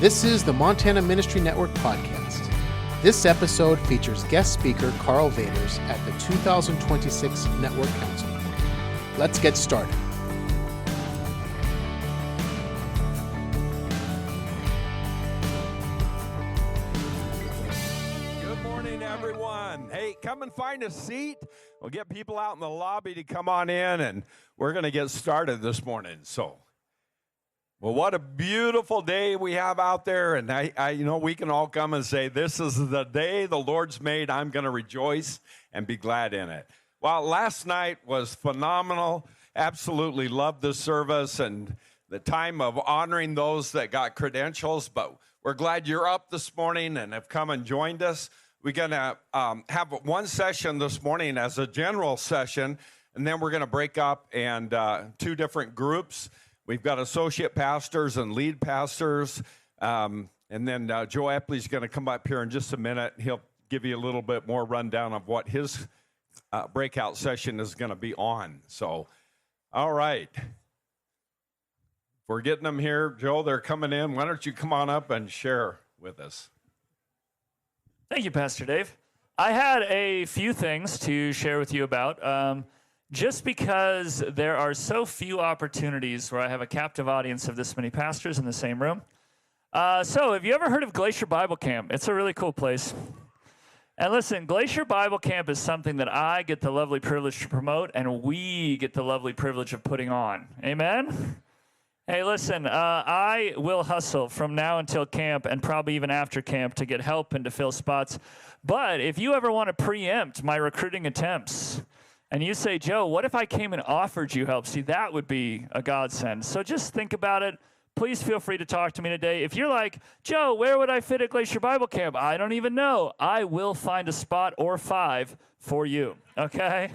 This is the Montana Ministry Network podcast. This episode features guest speaker Karl Vaters at the 2026 Network Council. Let's get started. Good morning, everyone. Hey, come and find a seat. We'll get people out in the lobby to come on in, and we're going to get started this morning. Well, what a beautiful day we have out there, and I know we can all come and say, this is the day the Lord's made. I'm going to rejoice and be glad in it. Well, last night was phenomenal. Absolutely loved the service and the time of honoring those that got credentials, but we're glad you're up this morning and have come and joined us. We're going to have one session this morning as a general session, and then we're going to break up and two different groups. We've got associate pastors and lead pastors, and then Joe Epley's going to come up here in just a minute. He'll give you a little bit more rundown of what his breakout session is going to be on. So, all right. We're getting them here. Joe, they're coming in. Why don't you come on up and share with us? Thank you, Pastor Dave. I had a few things to share with you about. Just because there are so few opportunities where I have a captive audience of this many pastors in the same room. So have you ever heard of Glacier Bible Camp? It's a really cool place. And listen, Glacier Bible Camp is something that I get the lovely privilege to promote, and we get the lovely privilege of putting on. Amen? Hey, listen, I will hustle from now until camp and probably even after camp to get help and to fill spots. But if you ever want to preempt my recruiting attempts, and you say, Joe, what if I came and offered you help? See, that would be a godsend. So just think about it. Please feel free to talk to me today. If you're like, Joe, where would I fit at Glacier Bible Camp? I don't even know. I will find a spot or five for you, okay?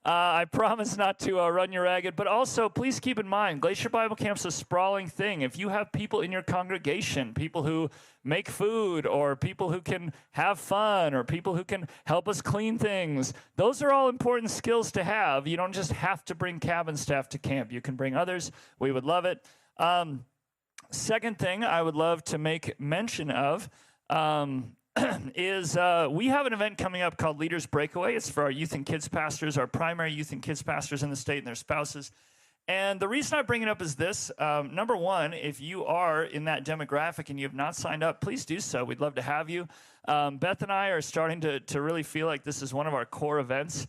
I promise not to run you ragged, but also please keep in mind, Glacier Bible Camp's a sprawling thing. If you have people in your congregation, people who make food or people who can have fun or people who can help us clean things, those are all important skills to have. You don't just have to bring cabin staff to camp. You can bring others. We would love it. Second thing I would love to make mention of is we have an event coming up called Leaders Breakaway. It's for our youth and kids pastors, our primary youth and kids pastors in the state and their spouses. And the reason I bring it up is this. Number one, if you are in that demographic and you have not signed up, please do so. We'd love to have you. Beth and I are starting to really feel like this is one of our core events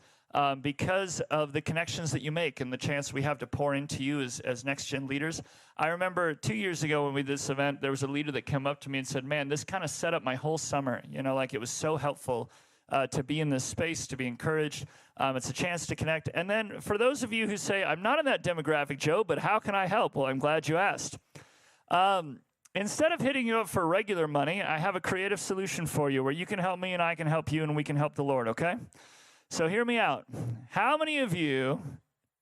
because of the connections that you make and the chance we have to pour into you as next-gen leaders. I remember 2 years ago when we did this event, there was a leader that came up to me and said, man, this kind of set up my whole summer. You know, like it was so helpful to be in this space, to be encouraged. It's a chance to connect. And then for those of you who say, I'm not in that demographic, Joe, but how can I help? Well, I'm glad you asked. Instead of hitting you up for regular money, I have a creative solution for you where you can help me and I can help you and we can help the Lord, okay? So hear me out. How many of you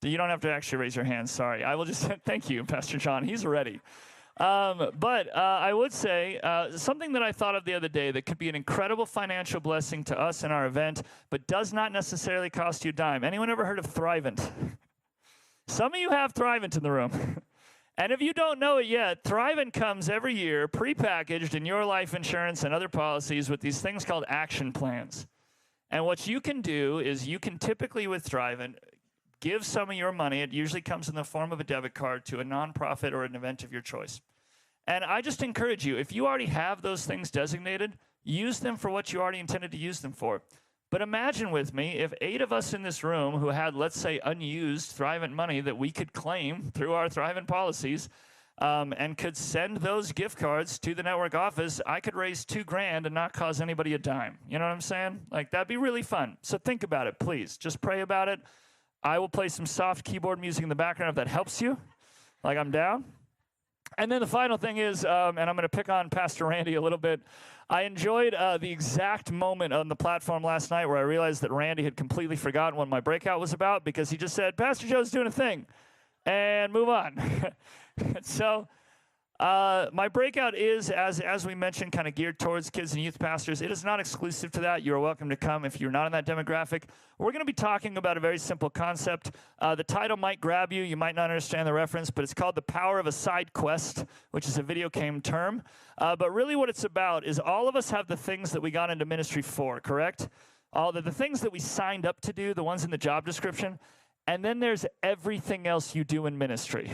don't have to actually raise your hands, sorry. I will just, thank you, Pastor John, he's ready. But I would say something that I thought of the other day that could be an incredible financial blessing to us in our event, but does not necessarily cost you a dime. Anyone ever heard of Thrivent? Some of you have Thrivent in the room. And if you don't know it yet, Thrivent comes every year prepackaged in your life insurance and other policies with these things called action plans. And what you can do is you can typically with Thrivent give some of your money. It usually comes in the form of a debit card to a nonprofit or an event of your choice. And I just encourage you, if you already have those things designated, use them for what you already intended to use them for. But imagine with me if 8 of us in this room who had, let's say, unused Thrivent money that we could claim through our Thrivent policies and could send those gift cards to the network office, I could raise $2,000 and not cause anybody a dime. You know what I'm saying? Like, that'd be really fun. So think about it, please. Just pray about it. I will play some soft keyboard music in the background if that helps you. Like, I'm down. And then the final thing is, and I'm going to pick on Pastor Randy a little bit, I enjoyed the exact moment on the platform last night where I realized that Randy had completely forgotten what my breakout was about because he just said, Pastor Joe's doing a thing, and move on. So My breakout is, as we mentioned, kind of geared towards kids and youth pastors. It is not exclusive to that. You are welcome to come if you're not in that demographic. We're going to be talking about a very simple concept. The title might grab you. You might not understand the reference, but it's called The Power of a Side Quest, which is a video game term. But really what it's about is all of us have the things that we got into ministry for, correct? All the things that we signed up to do, the ones in the job description. And then there's everything else you do in ministry,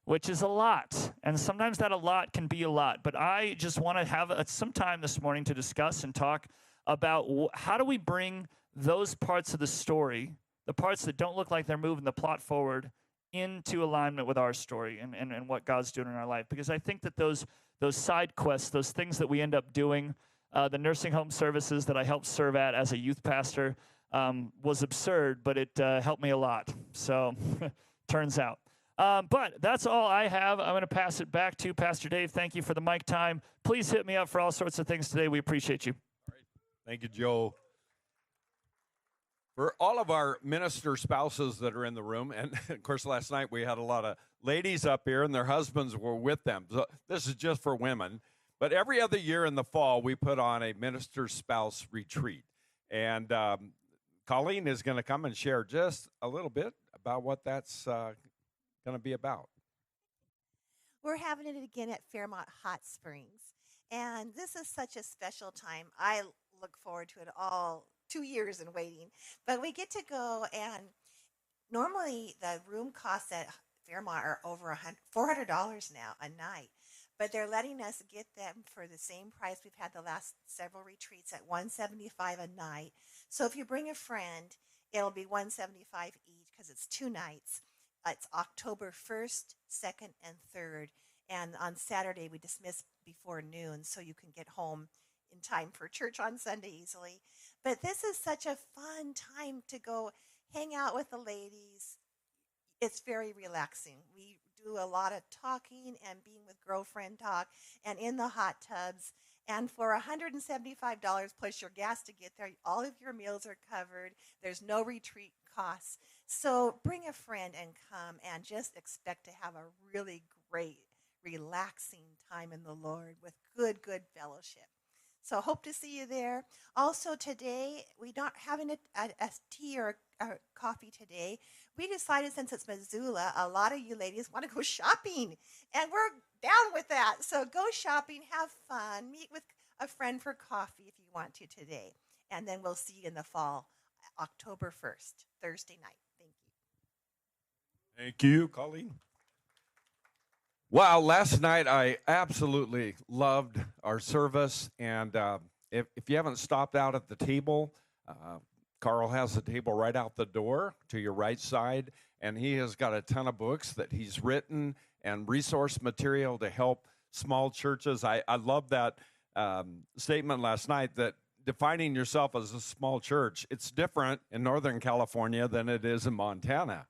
which is a lot. And sometimes that a lot can be a lot. But I just want to have some time this morning to discuss and talk about how do we bring those parts of the story, the parts that don't look like they're moving the plot forward, into alignment with our story and what God's doing in our life. Because I think that those side quests, those things that we end up doing, the nursing home services that I helped serve at as a youth pastor was absurd, but it helped me a lot. So turns out. But that's all I have. I'm going to pass it back to Pastor Dave. Thank you for the mic time. Please hit me up for all sorts of things today. We appreciate you. All right. Thank you, Joe. For all of our minister spouses that are in the room, and of course last night we had a lot of ladies up here and their husbands were with them. So this is just for women. But every other year in the fall we put on a minister spouse retreat. And Colleen is going to come and share just a little bit about what that's going to be about. We're having it again at Fairmont Hot Springs. And this is such a special time. I look forward to it all 2 years in waiting. But we get to go, and normally the room costs at Fairmont are over $400 now a night. But they're letting us get them for the same price we've had the last several retreats at $175 a night. So if you bring a friend, it'll be $175 each because it's 2 nights. It's October 1st, 2nd, and 3rd. And on Saturday, we dismiss before noon so you can get home in time for church on Sunday easily. But this is such a fun time to go hang out with the ladies. It's very relaxing. We do a lot of talking and being with girlfriend talk and in the hot tubs. And for $175 plus your gas to get there, all of your meals are covered. There's no retreat costs. So bring a friend and come and just expect to have a really great, relaxing time in the Lord with good fellowship. So hope to see you there. Also today, we're not having a tea or a coffee today. We decided since it's Missoula, a lot of you ladies want to go shopping. And we're down with that. So go shopping, have fun, meet with a friend for coffee if you want to today. And then we'll see you in the fall, October 1st, Thursday night. Thank you. Thank you, Colleen. Wow, last night I absolutely loved our service. And if you haven't stopped out at the table, Karl has a table right out the door to your right side. And he has got a ton of books that he's written and resource material to help small churches. I love that statement last night that defining yourself as a small church, it's different in Northern California than it is in Montana.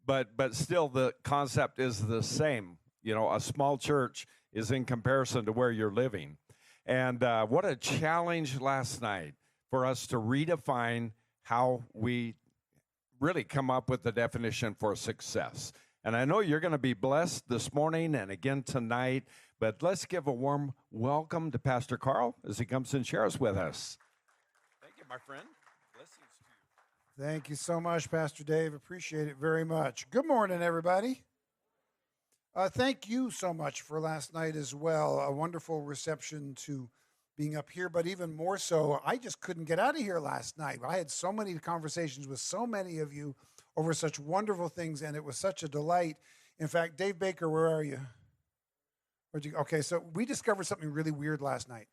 But still the concept is the same. You know, a small church is in comparison to where you're living. And what a challenge last night for us to redefine how we really come up with the definition for success. And I know you're going to be blessed this morning and again tonight, but let's give a warm welcome to Pastor Karl as he comes and shares with us. Thank you, my friend. Blessings to you. Thank you so much, Pastor Dave. Appreciate it very much. Good morning, everybody. Thank you so much for last night as well. A wonderful reception to being up here, but even more so, I just couldn't get out of here last night. I had so many conversations with so many of you over such wonderful things, and it was such a delight. In fact, Dave Baker, where are you? Okay, so we discovered something really weird last night.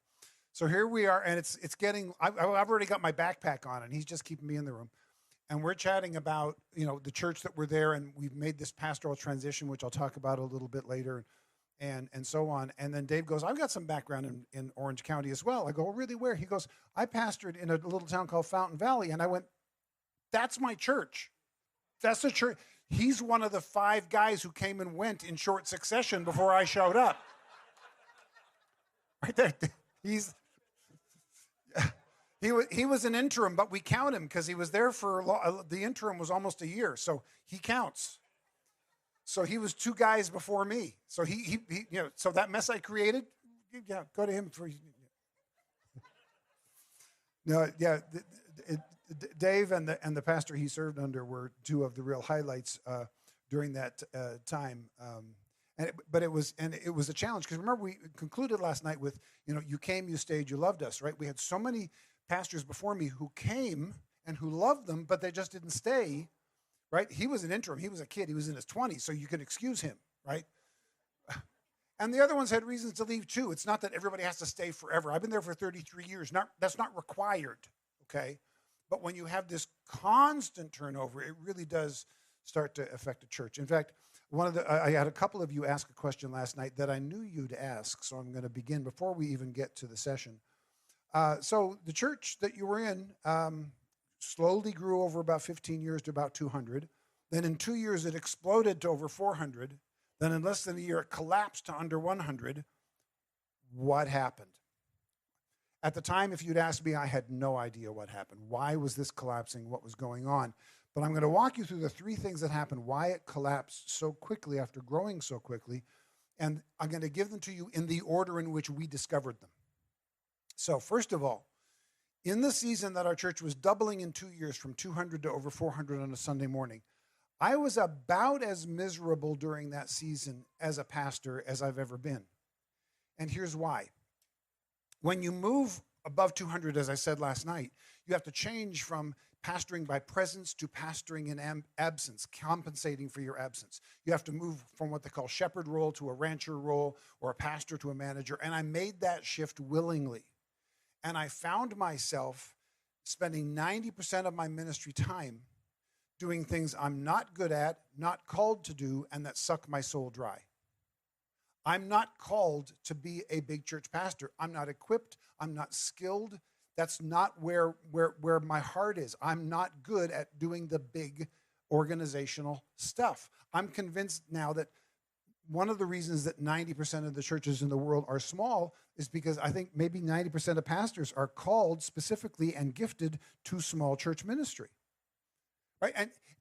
So here we are, and it's getting, I've already got my backpack on, and he's just keeping me in the room. And we're chatting about, you know, the church that we're there, and we've made this pastoral transition, which I'll talk about a little bit later, and so on. And then Dave goes, I've got some background in Orange County as well. I go, oh, really, where? He goes, I pastored in a little town called Fountain Valley. And I went, that's my church. That's the church. He's one of the 5 guys who came and went in short succession before I showed up. Right there. He was an interim, but we count him because he was there for the interim was almost a year, so he counts. So he was 2 guys before me. So he so that mess I created, yeah, go to him for. No, yeah, Dave and the pastor he served under were 2 of the real highlights during that time. But it was a challenge, because remember, we concluded last night with, you came, you stayed, you loved us, right? We had so many pastors before me who came and who loved them, but they just didn't stay, right? He was an interim. He was a kid. He was in his 20s, so you could excuse him, right? And the other ones had reasons to leave too. It's not that everybody has to stay forever. I've been there for 33 years. That's not required, okay? But when you have this constant turnover, it really does start to affect a church. In fact, I had a couple of you ask a question last night that I knew you'd ask, so I'm going to begin before we even get to the session. So the church that you were in slowly grew over about 15 years to about 200. Then in 2 years, it exploded to over 400. Then in less than a year, it collapsed to under 100. What happened? At the time, if you'd asked me, I had no idea what happened. Why was this collapsing? What was going on? But I'm going to walk you through the 3 things that happened, why it collapsed so quickly after growing so quickly, and I'm going to give them to you in the order in which we discovered them. So first of all, in the season that our church was doubling in 2 years from 200 to over 400 on a Sunday morning, I was about as miserable during that season as a pastor as I've ever been. And here's why. When you move above 200, as I said last night, you have to change from pastoring by presence to pastoring in absence, compensating for your absence. You have to move from what they call shepherd role to a rancher role, or a pastor to a manager. And I made that shift willingly. And I found myself spending 90% of my ministry time doing things I'm not good at, not called to do, and that suck my soul dry. I'm not called to be a big church pastor. I'm not equipped. I'm not skilled. That's not where my heart is. I'm not good at doing the big organizational stuff. I'm convinced now that one of the reasons that 90% of the churches in the world are small is because I think maybe 90% of pastors are called specifically and gifted to small church ministry. Right?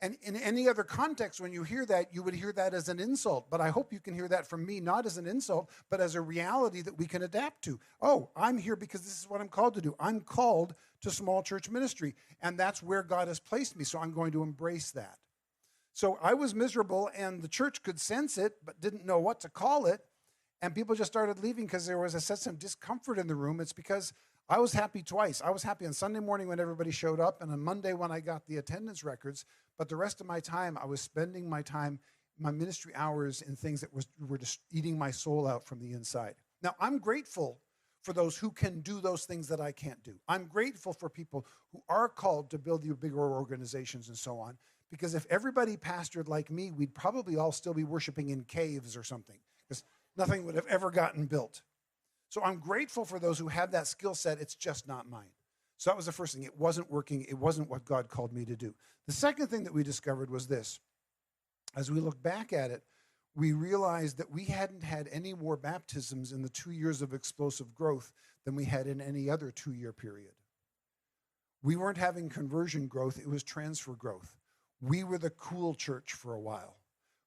And in any other context, when you hear that, you would hear that as an insult. But I hope you can hear that from me, not as an insult, but as a reality that we can adapt to. Oh, I'm here because this is what I'm called to do. I'm called to small church ministry, and that's where God has placed me, so I'm going to embrace that. So I was miserable, and the church could sense it, but didn't know what to call it, and people just started leaving because there was a sense of discomfort in the room. It's because I was happy twice. I was happy on Sunday morning when everybody showed up, and on Monday when I got the attendance records. But the rest of my time, I was spending my time, my ministry hours, in things that were just eating my soul out from the inside. Now, I'm grateful for those who can do those things that I can't do. I'm grateful for people who are called to build the bigger organizations and so on, because if everybody pastored like me, we'd probably all still be worshiping in caves or something, because nothing would have ever gotten built. So I'm grateful for those who have that skill set. It's just not mine. So that was the first thing. It wasn't working. It wasn't what God called me to do. The second thing that we discovered was this. As we look back at it, we realized that we hadn't had any more baptisms in the 2 years of explosive growth than we had in any other 2-year period. We weren't having conversion growth. It was transfer growth. We were the cool church for a while.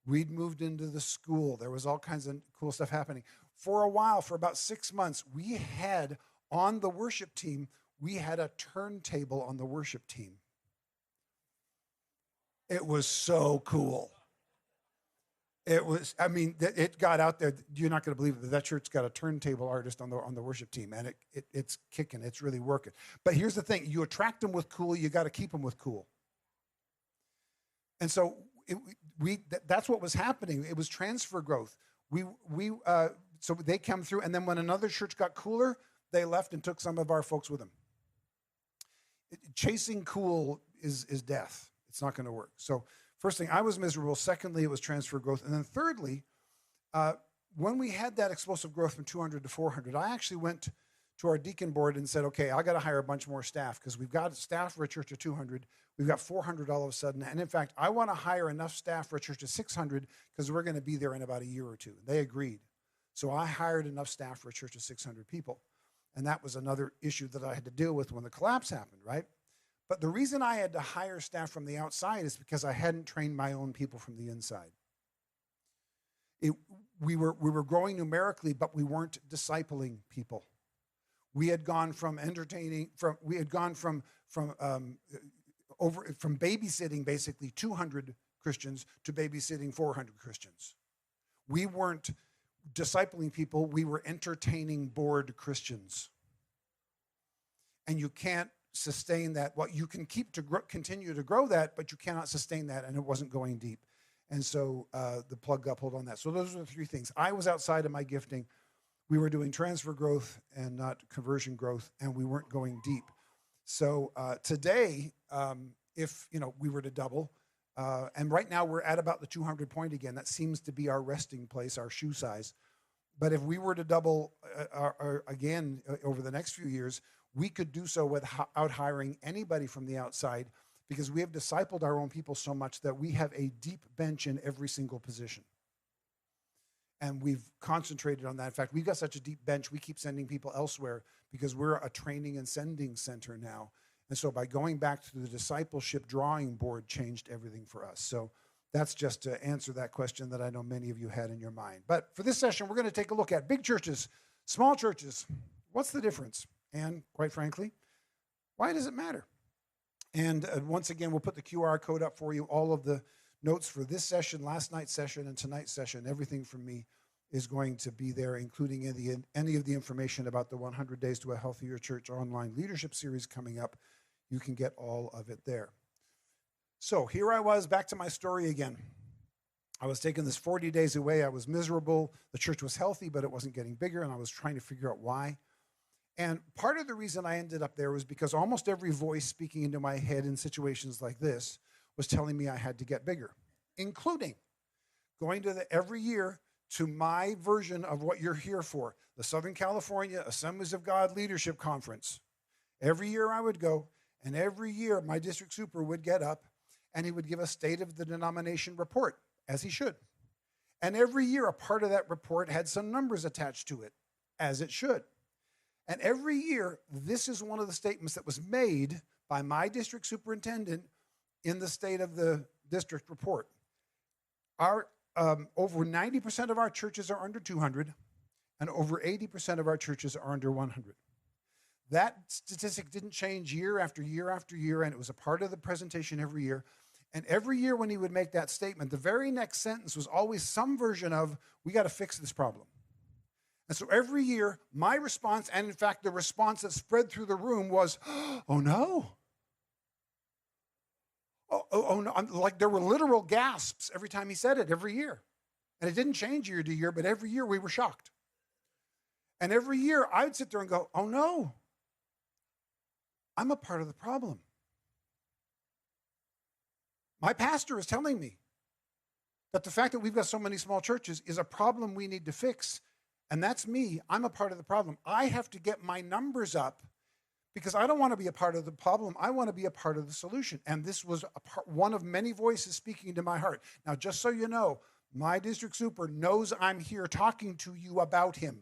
We'd moved into the school. There was all kinds of cool stuff happening. For a while, for about 6 months, we had on the worship team, we had a turntable on the worship team. It was so cool. It was, I mean, it got out there. You're not going to believe it. That church got a turntable artist on the worship team, and it's kicking. It's really working. But here's the thing. You attract them with cool, you got to keep them with cool. And so that's what was happening. It was transfer growth. So they come through, and then when another church got cooler, they left and took some of our folks with them. Chasing cool is death. It's not going to work. So first thing, I was miserable. Secondly, it was transfer growth. And then thirdly, when we had that explosive growth from 200 to 400, I actually went to our deacon board and said, okay, I got to hire a bunch more staff because we've got staff for a church of 200. We've got 400 all of a sudden. And in fact, I want to hire enough staff for a church of 600 because we're going to be there in about a year or two. They agreed. So I hired enough staff for a church of 600 people. And that was another issue that I had to deal with when the collapse happened, right? But the reason I had to hire staff from the outside is because I hadn't trained my own people from the inside. we were growing numerically, but we weren't discipling people. We had gone from babysitting basically 200 Christians to babysitting 400 Christians. We weren't discipling people, we were entertaining bored Christians. And you can't sustain that. Well, you can continue to grow that, but you cannot sustain that, and it wasn't going deep. And so the plug got pulled on that. So those are the three things. I was outside of my gifting. We were doing transfer growth and not conversion growth, and we weren't going deep. So today, if we were to double, and right now we're at about the 200 point again. That seems to be our resting place, our shoe size. But if we were to double again over the next few years, we could do so without hiring anybody from the outside, because we have discipled our own people so much that we have a deep bench in every single position. And we've concentrated on that. In fact, we've got such a deep bench, we keep sending people elsewhere because we're a training and sending center now. And so by going back to the discipleship drawing board changed everything for us. So that's just to answer that question that I know many of you had in your mind. But for this session, we're going to take a look at big churches, small churches. What's the difference? And quite frankly, why does it matter? And once again, we'll put the QR code up for you. All of the notes for this session, last night's session, and tonight's session, everything from me is going to be there, including any of the information about the 100 Days to a Healthier Church online leadership series coming up. You can get all of it there. So here I was, back to my story again. I was taking this 40 days away. I was miserable. The church was healthy, but it wasn't getting bigger, and I was trying to figure out why. And part of the reason I ended up there was because almost every voice speaking into my head in situations like this was telling me I had to get bigger, including going to every year to my version of what you're here for, the Southern California Assemblies of God Leadership Conference. Every year I would go, and every year my district super would get up, and he would give a state of the denomination report, as he should. And every year a part of that report had some numbers attached to it, as it should. And every year, this is one of the statements that was made by my district superintendent in the state of the district report. Our over 90% of our churches are under 200, and over 80% of our churches are under 100. That statistic didn't change year after year after year, and it was a part of the presentation every year. And every year when he would make that statement, the very next sentence was always some version of, we got to fix this problem. And so every year, my response, and in fact, the response that spread through the room was, oh no. Oh no. Like there were literal gasps every time he said it, every year. And it didn't change year to year, but every year we were shocked. And every year I would sit there and go, oh no, I'm a part of the problem. My pastor is telling me that the fact that we've got so many small churches is a problem we need to fix. And that's me. I'm a part of the problem. I have to get my numbers up because I don't want to be a part of the problem. I want to be a part of the solution. And this was one of many voices speaking to my heart. Now, just so you know, my district super knows I'm here talking to you about him.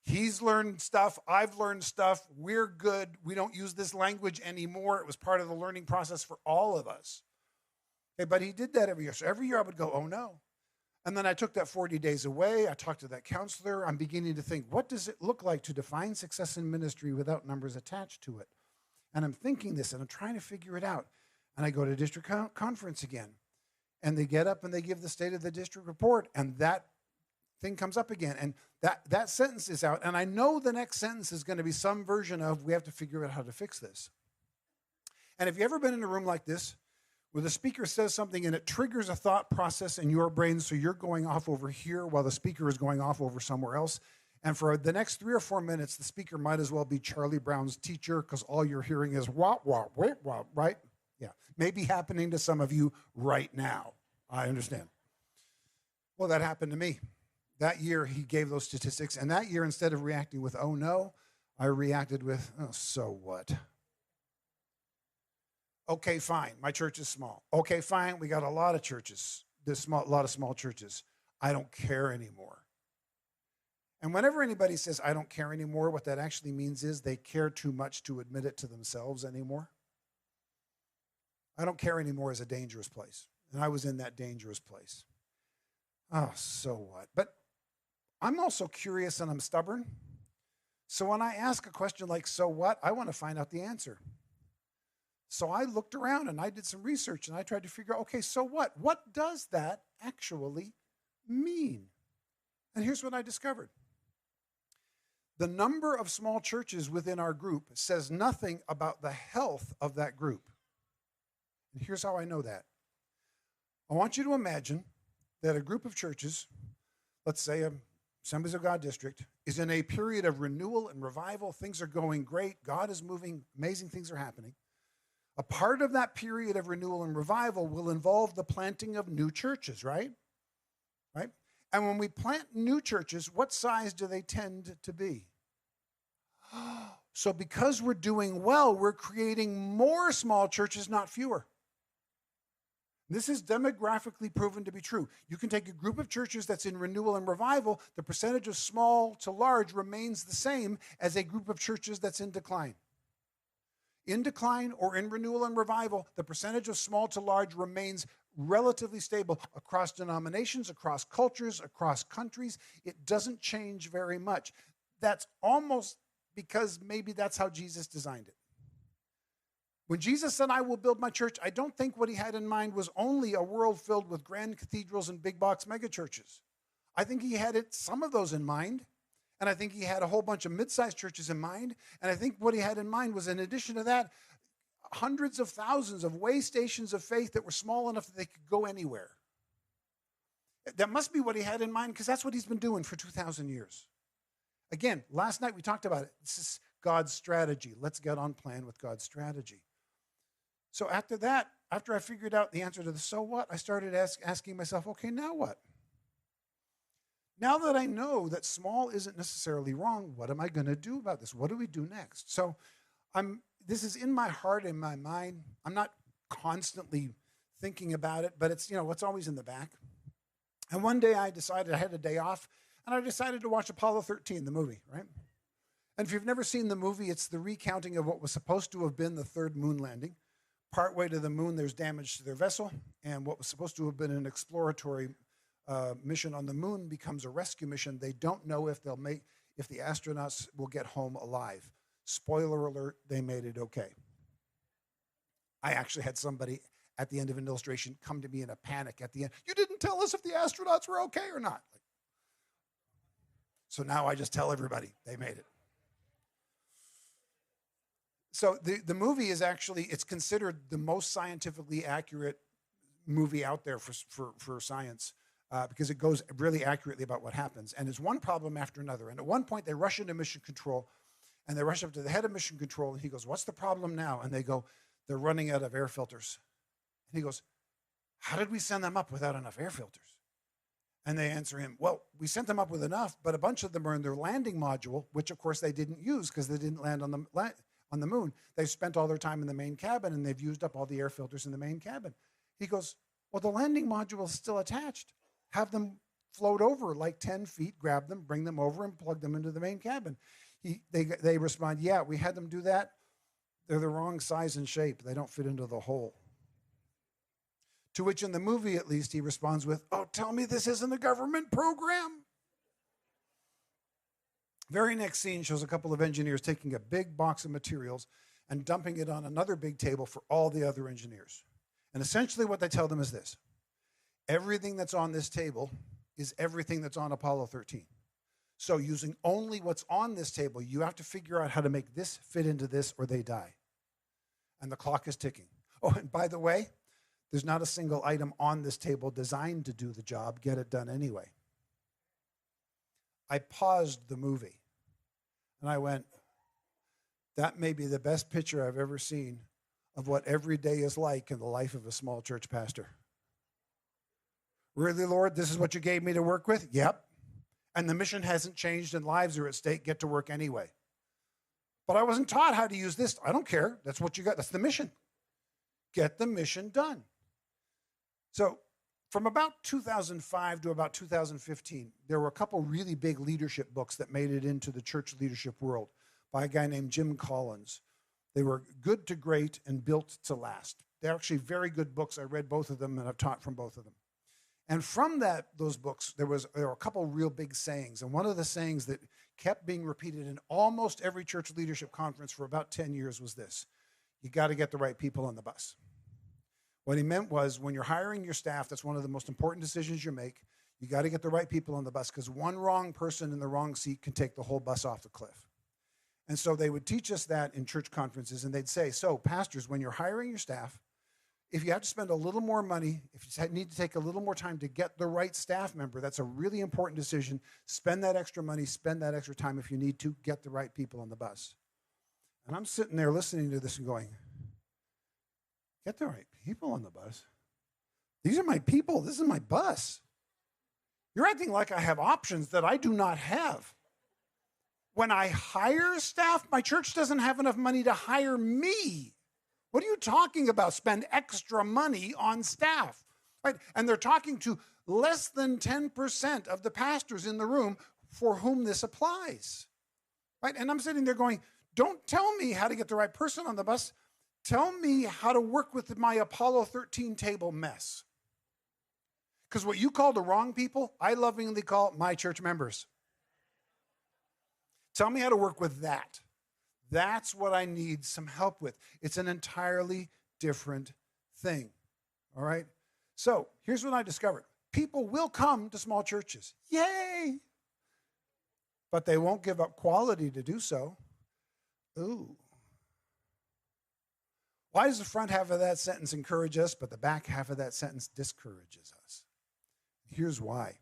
He's learned stuff. I've learned stuff. We're good. We don't use this language anymore. It was part of the learning process for all of us. Okay, but he did that every year. So every year I would go, oh no. And then I took that 40 days away. I talked to that counselor. I'm beginning to think, what does it look like to define success in ministry without numbers attached to it? And I'm thinking this, and I'm trying to figure it out. And I go to district conference again. And they get up and they give the state of the district report. And that thing comes up again. And that sentence is out. And I know the next sentence is going to be some version of, we have to figure out how to fix this. And if you've ever been in a room like this, where the speaker says something and it triggers a thought process in your brain, so you're going off over here while the speaker is going off over somewhere else. And for the next 3 or 4 minutes, the speaker might as well be Charlie Brown's teacher because all you're hearing is wah, wah, wah, wah, right? Yeah, maybe happening to some of you right now. I understand. Well, that happened to me. That year, he gave those statistics. And that year, instead of reacting with, oh, no, I reacted with, oh, so what? Okay, fine. My church is small. Okay, fine. We got a lot of churches. There's a lot of small churches. I don't care anymore. And whenever anybody says, I don't care anymore, what that actually means is they care too much to admit it to themselves anymore. I don't care anymore is a dangerous place. And I was in that dangerous place. Oh, so what? But I'm also curious and I'm stubborn. So when I ask a question like, so what? I want to find out the answer. So I looked around and I did some research and I tried to figure out, okay, so what? What does that actually mean? And here's what I discovered. The number of small churches within our group says nothing about the health of that group. And here's how I know that. I want you to imagine that a group of churches, let's say Assemblies of God District, is in a period of renewal and revival. Things are going great. God is moving. Amazing things are happening. A part of that period of renewal and revival will involve the planting of new churches, right? Right? And when we plant new churches, what size do they tend to be? So because we're doing well, we're creating more small churches, not fewer. This is demographically proven to be true. You can take a group of churches that's in renewal and revival, the percentage of small to large remains the same as a group of churches that's in decline. In decline or in renewal and revival, the percentage of small to large remains relatively stable across denominations, across cultures, across countries. It doesn't change very much. That's almost because maybe that's how Jesus designed it. When Jesus said, I will build my church, I don't think what he had in mind was only a world filled with grand cathedrals and big box megachurches. I think he had some of those in mind. And I think he had a whole bunch of mid-sized churches in mind. And I think what he had in mind was, in addition to that, hundreds of thousands of way stations of faith that were small enough that they could go anywhere. That must be what he had in mind, because that's what he's been doing for 2,000 years. Again, last night we talked about it. This is God's strategy. Let's get on plan with God's strategy. So after that, after I figured out the answer to the so what, I started asking myself, okay, now what? Now that I know that small isn't necessarily wrong, what am I going to do about this? What do we do next? So this is in my heart, in my mind. I'm not constantly thinking about it, but it's always in the back. And one day I decided, I had a day off, and I decided to watch Apollo 13, the movie, right? And if you've never seen the movie, it's the recounting of what was supposed to have been the third moon landing. Partway to the moon, there's damage to their vessel, and what was supposed to have been an exploratory mission on the moon becomes a rescue mission. They don't know if the astronauts will get home alive. Spoiler alert, they made it okay. I actually had somebody at the end of an illustration come to me in a panic at the end. You didn't tell us if the astronauts were okay or not. So now I just tell everybody they made it. So the movie is actually, it's considered the most scientifically accurate movie out there for science. Because it goes really accurately about what happens. And it's one problem after another. And at one point, they rush into mission control, and they rush up to the head of mission control, and he goes, what's the problem now? And they go, they're running out of air filters. And he goes, how did we send them up without enough air filters? And they answer him, well, we sent them up with enough, but a bunch of them are in their landing module, which, of course, they didn't use because they didn't land on the moon. They've spent all their time in the main cabin, and they've used up all the air filters in the main cabin. He goes, well, the landing module is still attached. Have them float over like 10 feet, grab them, bring them over, and plug them into the main cabin. They respond, yeah, we had them do that. They're the wrong size and shape. They don't fit into the hole. To which, in the movie at least, he responds with, oh, tell me this isn't a government program. Very next scene shows a couple of engineers taking a big box of materials and dumping it on another big table for all the other engineers. And essentially what they tell them is this. Everything that's on this table is everything that's on Apollo 13. So using only what's on this table, you have to figure out how to make this fit into this or they die. And the clock is ticking. Oh, and by the way, there's not a single item on this table designed to do the job. Get it done anyway. I paused the movie and I went, that may be the best picture I've ever seen of what every day is like in the life of a small church pastor. Really, Lord, this is what you gave me to work with? Yep. And the mission hasn't changed and lives are at stake. Get to work anyway. But I wasn't taught how to use this. I don't care. That's what you got. That's the mission. Get the mission done. So from about 2005 to about 2015, there were a couple really big leadership books that made it into the church leadership world by a guy named Jim Collins. They were good to great and built to last. They're actually very good books. I read both of them, and I've taught from both of them. And from those books, there were a couple real big sayings. And one of the sayings that kept being repeated in almost every church leadership conference for about 10 years was this: you got to get the right people on the bus. What he meant was, when you're hiring your staff, that's one of the most important decisions you make. You got to get the right people on the bus, because one wrong person in the wrong seat can take the whole bus off the cliff. And so they would teach us that in church conferences, and they'd say, so pastors, when you're hiring your staff, if you have to spend a little more money, if you need to take a little more time to get the right staff member, that's a really important decision. Spend that extra money, spend that extra time if you need to, get the right people on the bus. And I'm sitting there listening to this and going, get the right people on the bus? These are my people. This is my bus. You're acting like I have options that I do not have. When I hire staff, my church doesn't have enough money to hire me. What are you talking about? Spend extra money on staff, right? And they're talking to less than 10% of the pastors in the room for whom this applies, right? And I'm sitting there going, don't tell me how to get the right person on the bus. Tell me how to work with my Apollo 13 table mess. Because what you call the wrong people, I lovingly call my church members. Tell me how to work with that. That's what I need some help with. It's an entirely different thing, all right? So here's what I discovered. People will come to small churches. Yay! But they won't give up quality to do so. Ooh. Why does the front half of that sentence encourage us, but the back half of that sentence discourages us? Here's why.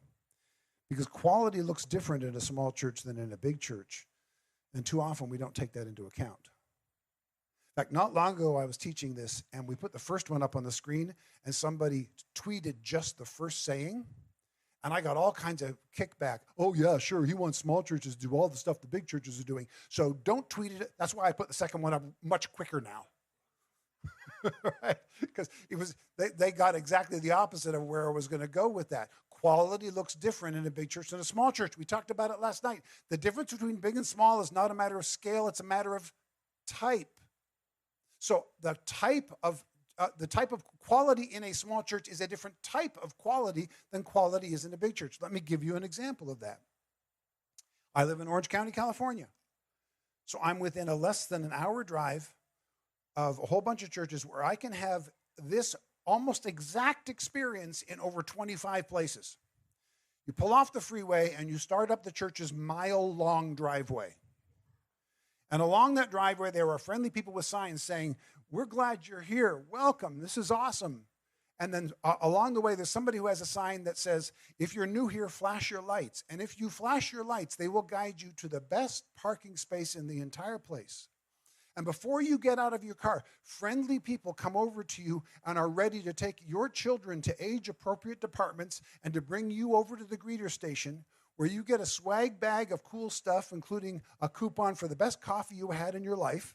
Because quality looks different in a small church than in a big church. And too often we don't take that into account. In fact, not long ago I was teaching this, and we put the first one up on the screen, and somebody tweeted just the first saying, and I got all kinds of kickback. Oh yeah, sure, he wants small churches to do all the stuff the big churches are doing. So don't tweet it. That's why I put the second one up much quicker now. Right? Because they got exactly the opposite of where I was going to go with that. Quality looks different in a big church than a small church. We talked about it last night. The difference between big and small is not a matter of scale, it's a matter of type. So the type of quality in a small church is a different type of quality than quality is in a big church. Let me give you an example of that. I live in Orange County, California. So I'm within a less than an hour drive of a whole bunch of churches where I can have this almost exact experience in over 25 places. You pull off the freeway and you start up the church's mile-long driveway. And along that driveway, there are friendly people with signs saying, we're glad you're here. Welcome. This is awesome. And then along the way, there's somebody who has a sign that says, if you're new here, flash your lights. And if you flash your lights, they will guide you to the best parking space in the entire place. And before you get out of your car, friendly people come over to you and are ready to take your children to age-appropriate departments and to bring you over to the greeter station, where you get a swag bag of cool stuff, including a coupon for the best coffee you had in your life.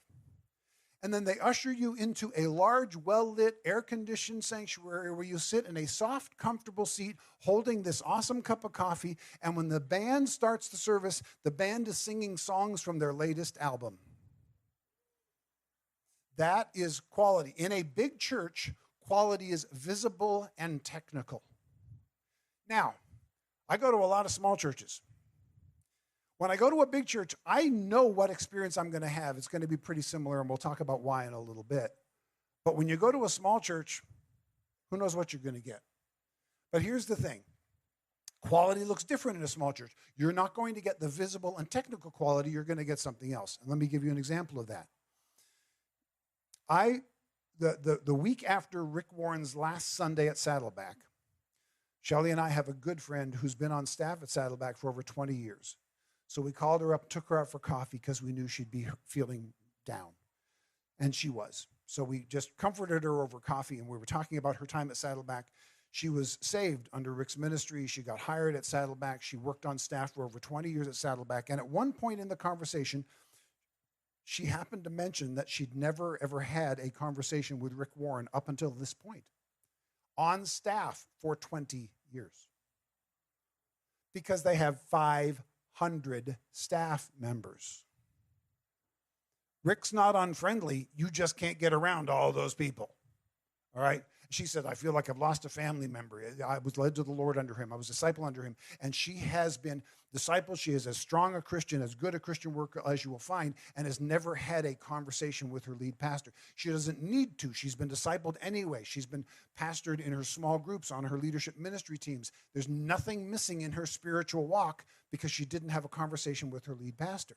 And then they usher you into a large, well-lit, air-conditioned sanctuary where you sit in a soft, comfortable seat holding this awesome cup of coffee. And when the band starts the service, the band is singing songs from their latest album. That is quality. In a big church, quality is visible and technical. Now, I go to a lot of small churches. When I go to a big church, I know what experience I'm going to have. It's going to be pretty similar, and we'll talk about why in a little bit. But when you go to a small church, who knows what you're going to get? But here's the thing. Quality looks different in a small church. You're not going to get the visible and technical quality. You're going to get something else. And let me give you an example of that. The week after Rick Warren's last Sunday at Saddleback, Shelley and I have a good friend who's been on staff at Saddleback for over 20 years. So we called her up, took her out for coffee because we knew she'd be feeling down. And she was. So we just comforted her over coffee, and we were talking about her time at Saddleback. She was saved under Rick's ministry. She got hired at Saddleback. She worked on staff for over 20 years at Saddleback. And at one point in the conversation, she happened to mention that she'd never, ever had a conversation with Rick Warren up until this point, on staff for 20 years. Because they have 500 staff members. Rick's not unfriendly. You just can't get around all those people. All right? She said, I feel like I've lost a family member. I was led to the Lord under him. I was a disciple under him. And she has been discipled. She is as strong a Christian, as good a Christian worker as you will find, and has never had a conversation with her lead pastor. She doesn't need to. She's been discipled anyway. She's been pastored in her small groups on her leadership ministry teams. There's nothing missing in her spiritual walk because she didn't have a conversation with her lead pastor.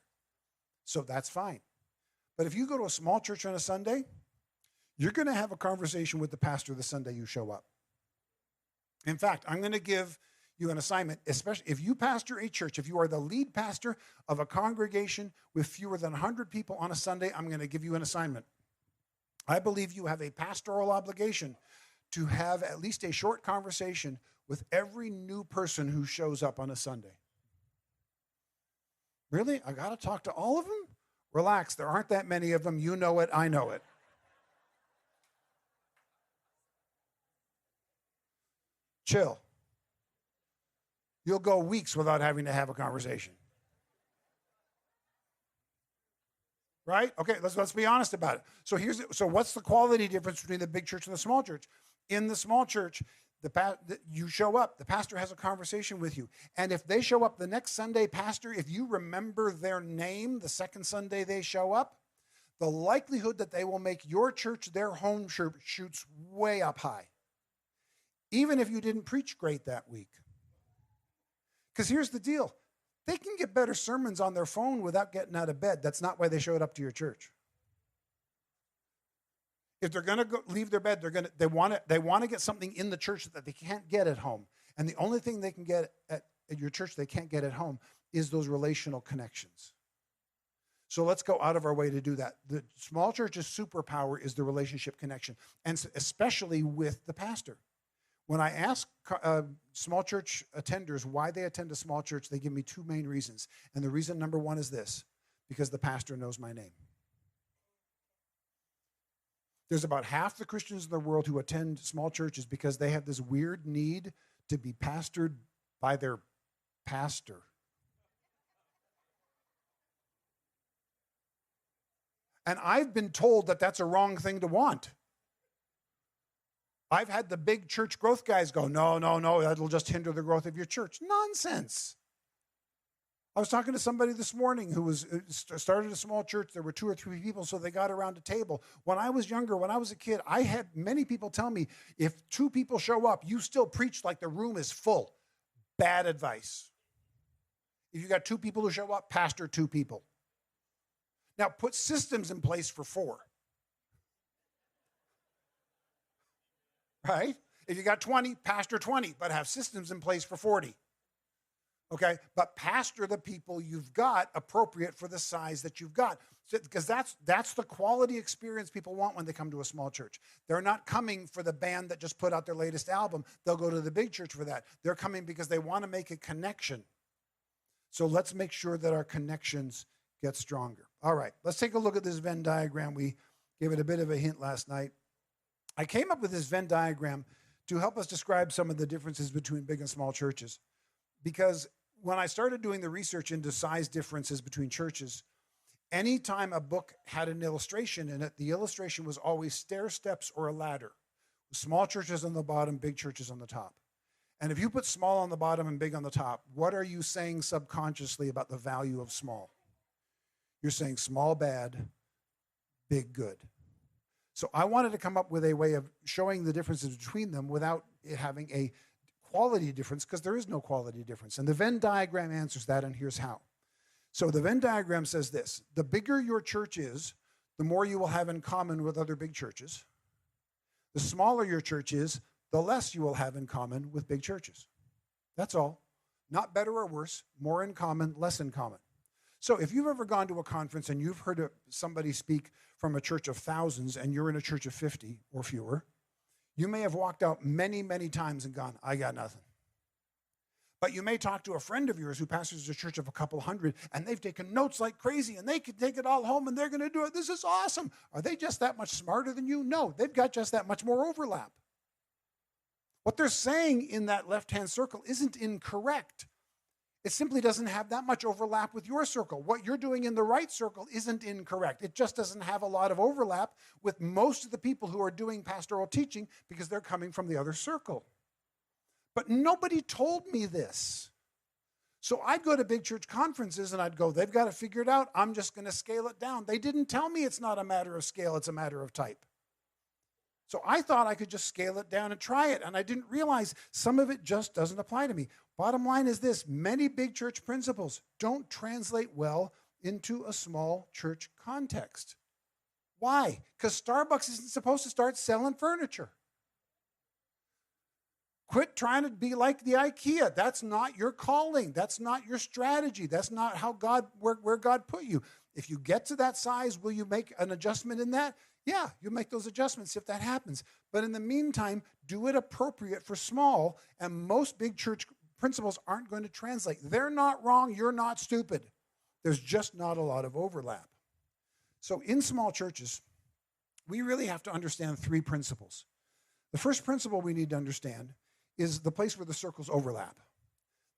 So that's fine. But if you go to a small church on a Sunday, you're going to have a conversation with the pastor the Sunday you show up. In fact, I'm going to give you an assignment, especially if you pastor a church, if you are the lead pastor of a congregation with fewer than 100 people on a Sunday, I'm going to give you an assignment. I believe you have a pastoral obligation to have at least a short conversation with every new person who shows up on a Sunday. Really? I got to talk to all of them? Relax, there aren't that many of them. You know it, I know it. Chill. You'll go weeks without having to have a conversation. Right? Okay, let's be honest about it. So what's the quality difference between the big church and the small church? In the small church, you show up, the pastor has a conversation with you. And if they show up the next Sunday, pastor, if you remember their name the second Sunday they show up, the likelihood that they will make your church their home church shoots way up high. Even if you didn't preach great that week. Because here's the deal. They can get better sermons on their phone without getting out of bed. That's not why they showed up to your church. If they're going to leave their bed, they want to get something in the church that they can't get at home. And the only thing they can get at your church they can't get at home is those relational connections. So let's go out of our way to do that. The small church's superpower is the relationship connection, and especially with the pastor. When I ask small church attenders why they attend a small church, they give me two main reasons. And the reason number one is this, because the pastor knows my name. There's about half the Christians in the world who attend small churches because they have this weird need to be pastored by their pastor. And I've been told that that's a wrong thing to want. I've had the big church growth guys go, no, that'll just hinder the growth of your church. Nonsense. I was talking to somebody this morning who started a small church. There were 2 or 3 people, so they got around a table. When I was younger, when I was a kid, I had many people tell me, if 2 people show up, you still preach like the room is full. Bad advice. If you got 2 people who show up, pastor 2 people. Now, put systems in place for 4. Right? If you got 20, pastor 20, but have systems in place for 40. Okay? But pastor the people you've got appropriate for the size that you've got. Because that's the quality experience people want when they come to a small church. They're not coming for the band that just put out their latest album. They'll go to the big church for that. They're coming because they want to make a connection. So let's make sure that our connections get stronger. All right, let's take a look at this Venn diagram. We gave it a bit of a hint last night. I came up with this Venn diagram to help us describe some of the differences between big and small churches. Because when I started doing the research into size differences between churches, anytime a book had an illustration in it, the illustration was always stair steps or a ladder. Small churches on the bottom, big churches on the top. And if you put small on the bottom and big on the top, what are you saying subconsciously about the value of small? You're saying small bad, big good. So I wanted to come up with a way of showing the differences between them without it having a quality difference, because there is no quality difference. And the Venn diagram answers that, and here's how. So the Venn diagram says this: the bigger your church is, the more you will have in common with other big churches. The smaller your church is, the less you will have in common with big churches. That's all. Not better or worse, more in common, less in common. So if you've ever gone to a conference and you've heard somebody speak from a church of thousands and you're in a church of 50 or fewer, you may have walked out many, many times and gone, I got nothing. But you may talk to a friend of yours who pastors a church of a couple hundred, and they've taken notes like crazy, and they could take it all home, and they're going to do it. This is awesome. Are they just that much smarter than you? No, they've got just that much more overlap. What they're saying in that left-hand circle isn't incorrect. It simply doesn't have that much overlap with your circle. What you're doing in the right circle isn't incorrect. It just doesn't have a lot of overlap with most of the people who are doing pastoral teaching because they're coming from the other circle. But nobody told me this. So I'd go to big church conferences and I'd go, they've got to figure it out. I'm just going to scale it down. They didn't tell me it's not a matter of scale, it's a matter of type. So I thought I could just scale it down and try it, and I didn't realize some of it just doesn't apply to me. Bottom line is this: many big church principles don't translate well into a small church context. Why? Because Starbucks isn't supposed to start selling furniture. Quit trying to be like the IKEA. That's not your calling. That's not your strategy. That's not how where God put you. If you get to that size, will you make an adjustment in that? Yeah, you make those adjustments if that happens. But in the meantime, do it appropriate for small, and most big church principles aren't going to translate. They're not wrong. You're not stupid. There's just not a lot of overlap. So in small churches, we really have to understand three principles. The first principle we need to understand is the place where the circles overlap.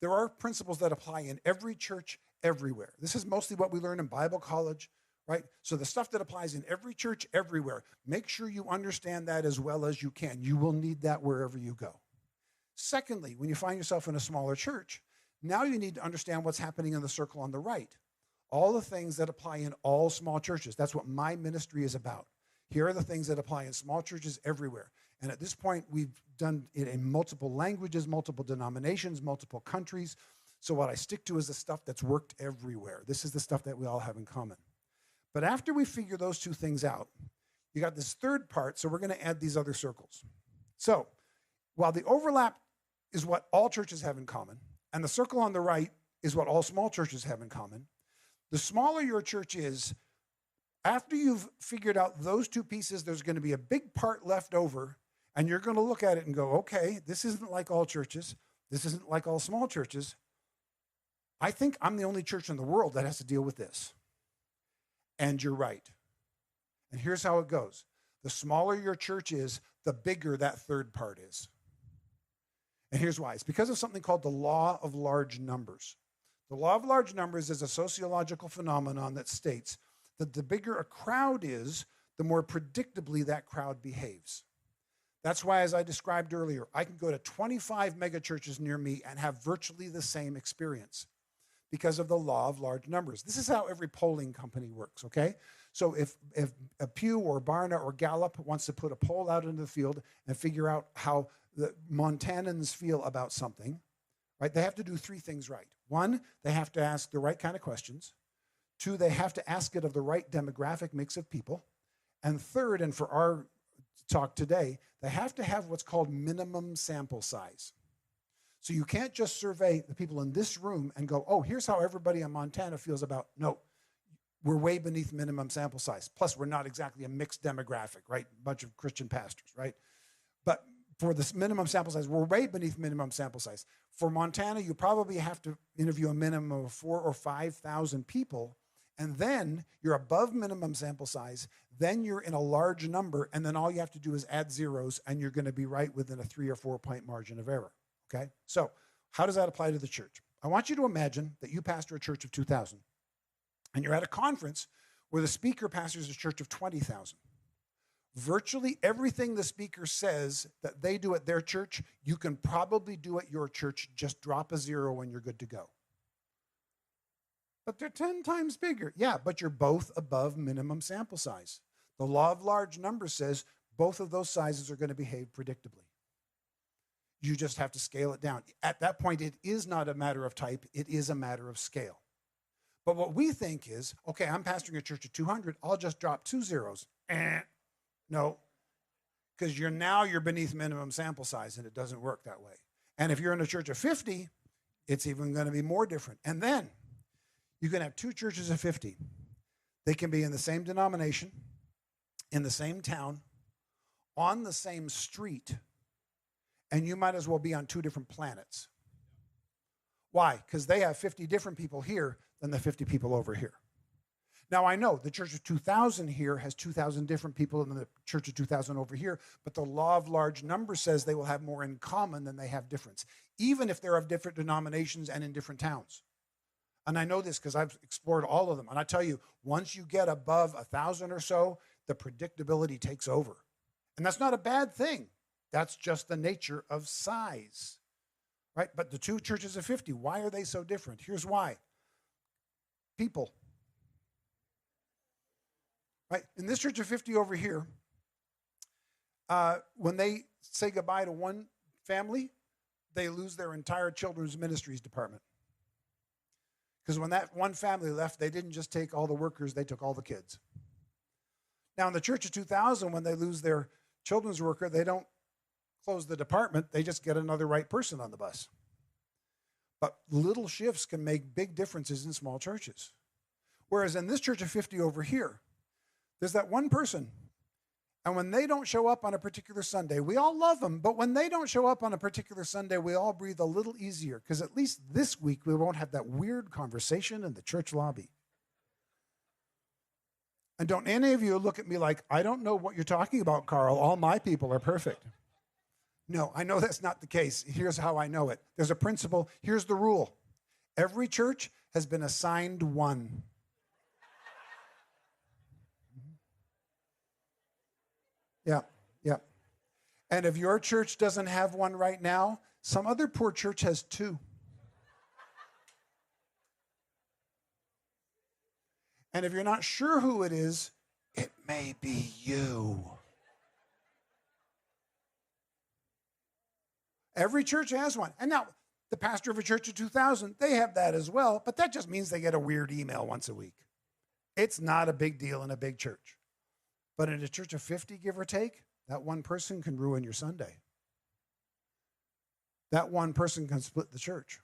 There are principles that apply in every church, everywhere. This is mostly what we learn in Bible college, right? So the stuff that applies in every church, everywhere, make sure you understand that as well as you can. You will need that wherever you go. Secondly, when you find yourself in a smaller church, now you need to understand what's happening in the circle on the right. All the things that apply in all small churches. That's what my ministry is about. Here are the things that apply in small churches everywhere. And at this point, we've done it in multiple languages, multiple denominations, multiple countries. So what I stick to is the stuff that's worked everywhere. This is the stuff that we all have in common. But after we figure those two things out, you got this third part, so we're going to add these other circles. So while the overlap is what all churches have in common, and the circle on the right is what all small churches have in common, the smaller your church is, after you've figured out those two pieces, there's going to be a big part left over, and you're going to look at it and go, okay, this isn't like all churches. This isn't like all small churches. I think I'm the only church in the world that has to deal with this. And you're right. And here's how it goes. The smaller your church is, the bigger that third part is. And here's why. It's because of something called the law of large numbers. The law of large numbers is a sociological phenomenon that states that the bigger a crowd is, the more predictably that crowd behaves. That's why, as I described earlier, I can go to 25 megachurches near me and have virtually the same experience because of the law of large numbers. This is how every polling company works, okay? So if a Pew or Barna or Gallup wants to put a poll out into the field and figure out how the Montanans feel about something, right, they have to do three things right. One, they have to ask the right kind of questions. Two, they have to ask it of the right demographic mix of people. And third, and for our talk today, they have to have what's called minimum sample size. So you can't just survey the people in this room and go, oh, here's how everybody in Montana feels about, no, we're way beneath minimum sample size. Plus, we're not exactly a mixed demographic, right? A bunch of Christian pastors, right? But for this minimum sample size, we're way beneath minimum sample size. For Montana, you probably have to interview a minimum of 4,000 or 5,000 people, and then you're above minimum sample size, then you're in a large number, and then all you have to do is add zeros, and you're going to be right within a 3 or 4 point margin of error, okay? So how does that apply to the church? I want you to imagine that you pastor a church of 2,000, and you're at a conference where the speaker pastors a church of 20,000. Virtually everything the speaker says that they do at their church, you can probably do at your church. Just drop a zero and you're good to go. But they're 10 times bigger. Yeah, but you're both above minimum sample size. The law of large numbers says both of those sizes are going to behave predictably. You just have to scale it down. At that point, it is not a matter of type. It is a matter of scale. But what we think is, okay, I'm pastoring a church of 200. I'll just drop 2 zeros. No, because you're beneath minimum sample size, and it doesn't work that way. And if you're in a church of 50, it's even going to be more different. And then you can have 2 churches of 50. They can be in the same denomination, in the same town, on the same street, and you might as well be on 2 different planets. Why? Because they have 50 different people here than the 50 people over here. Now, I know the Church of 2000 here has 2,000 different people than the Church of 2000 over here, but the law of large numbers says they will have more in common than they have difference, even if they're of different denominations and in different towns. And I know this because I've explored all of them. And I tell you, once you get above 1,000 or so, the predictability takes over. And that's not a bad thing. That's just the nature of size, right? But the two churches of 50, why are they so different? Here's why. People. Right? In this church of 50 over here, when they say goodbye to one family, they lose their entire children's ministries department. Because when that one family left, they didn't just take all the workers, they took all the kids. Now, in the church of 2000, when they lose their children's worker, they don't close the department, they just get another right person on the bus. But little shifts can make big differences in small churches. Whereas in this church of 50 over here, there's that one person, and when they don't show up on a particular Sunday, we all love them, but when they don't show up on a particular Sunday, we all breathe a little easier, because at least this week we won't have that weird conversation in the church lobby. And don't any of you look at me like, I don't know what you're talking about, Karl. All my people are perfect. No, I know that's not the case. Here's how I know it. There's a principle. Here's the rule. Every church has been assigned one. Yeah. And if your church doesn't have one right now, some other poor church has two. And if you're not sure who it is, it may be you. Every church has one. And now, the pastor of a church of 2000, they have that as well, but that just means they get a weird email once a week. It's not a big deal in a big church. But in a church of 50, give or take, that one person can ruin your Sunday. That one person can split the church.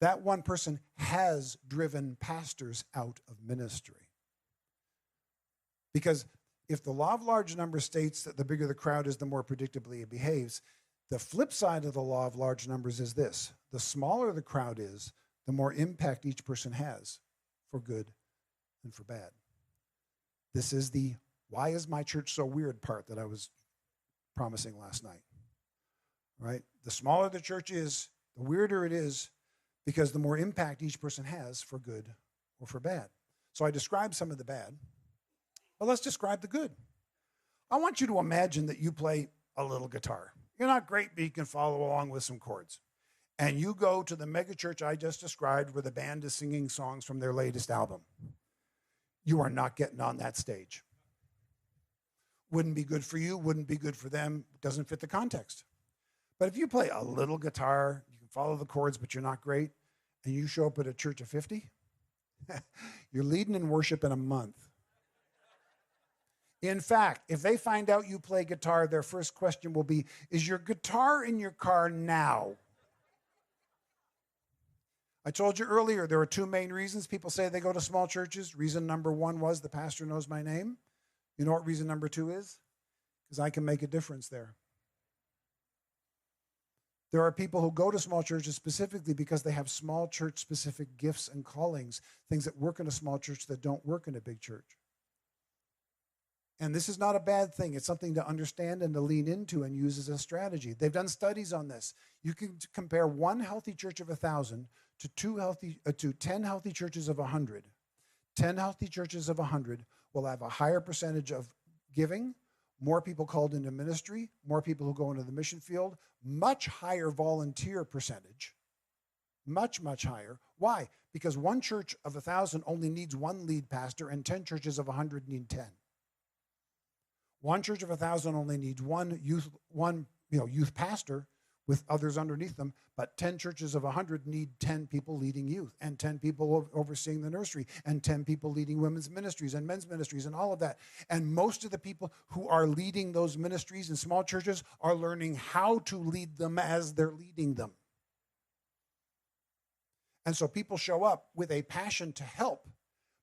That one person has driven pastors out of ministry. Because if the law of large numbers states that the bigger the crowd is, the more predictably it behaves, the flip side of the law of large numbers is this. The smaller the crowd is, the more impact each person has, for good and for bad. This is the why is my church so weird part that I was promising last night, right? The smaller the church is, the weirder it is, because the more impact each person has for good or for bad. So I described some of the bad, but let's describe the good. I want you to imagine that you play a little guitar. You're not great, but you can follow along with some chords. And you go to the mega church I just described where the band is singing songs from their latest album. You are not getting on that stage. Wouldn't be good for you, wouldn't be good for them, doesn't fit the context. But if you play a little guitar, you can follow the chords, but you're not great, and you show up at a church of 50, you're leading in worship in a month. In fact, if they find out you play guitar, their first question will be, is your guitar in your car now? I told you earlier, there are two main reasons people say they go to small churches. Reason number one was the pastor knows my name. You know what reason number two is? Because I can make a difference there. There are people who go to small churches specifically because they have small church-specific gifts and callings, things that work in a small church that don't work in a big church. And this is not a bad thing. It's something to understand and to lean into and use as a strategy. They've done studies on this. You can compare one healthy church of 1,000 to 10 healthy churches of 100. 10 healthy churches of 100 will have a higher percentage of giving, more people called into ministry, more people who go into the mission field, much higher volunteer percentage, much, much higher. Why? Because one church of 1,000 only needs one lead pastor and 10 churches of 100 need 10. One church of 1,000 only needs one youth pastor with others underneath them, but 10 churches of 100 need 10 people leading youth and 10 people overseeing the nursery and 10 people leading women's ministries and men's ministries and all of that. And most of the people who are leading those ministries in small churches are learning how to lead them as they're leading them. And so people show up with a passion to help,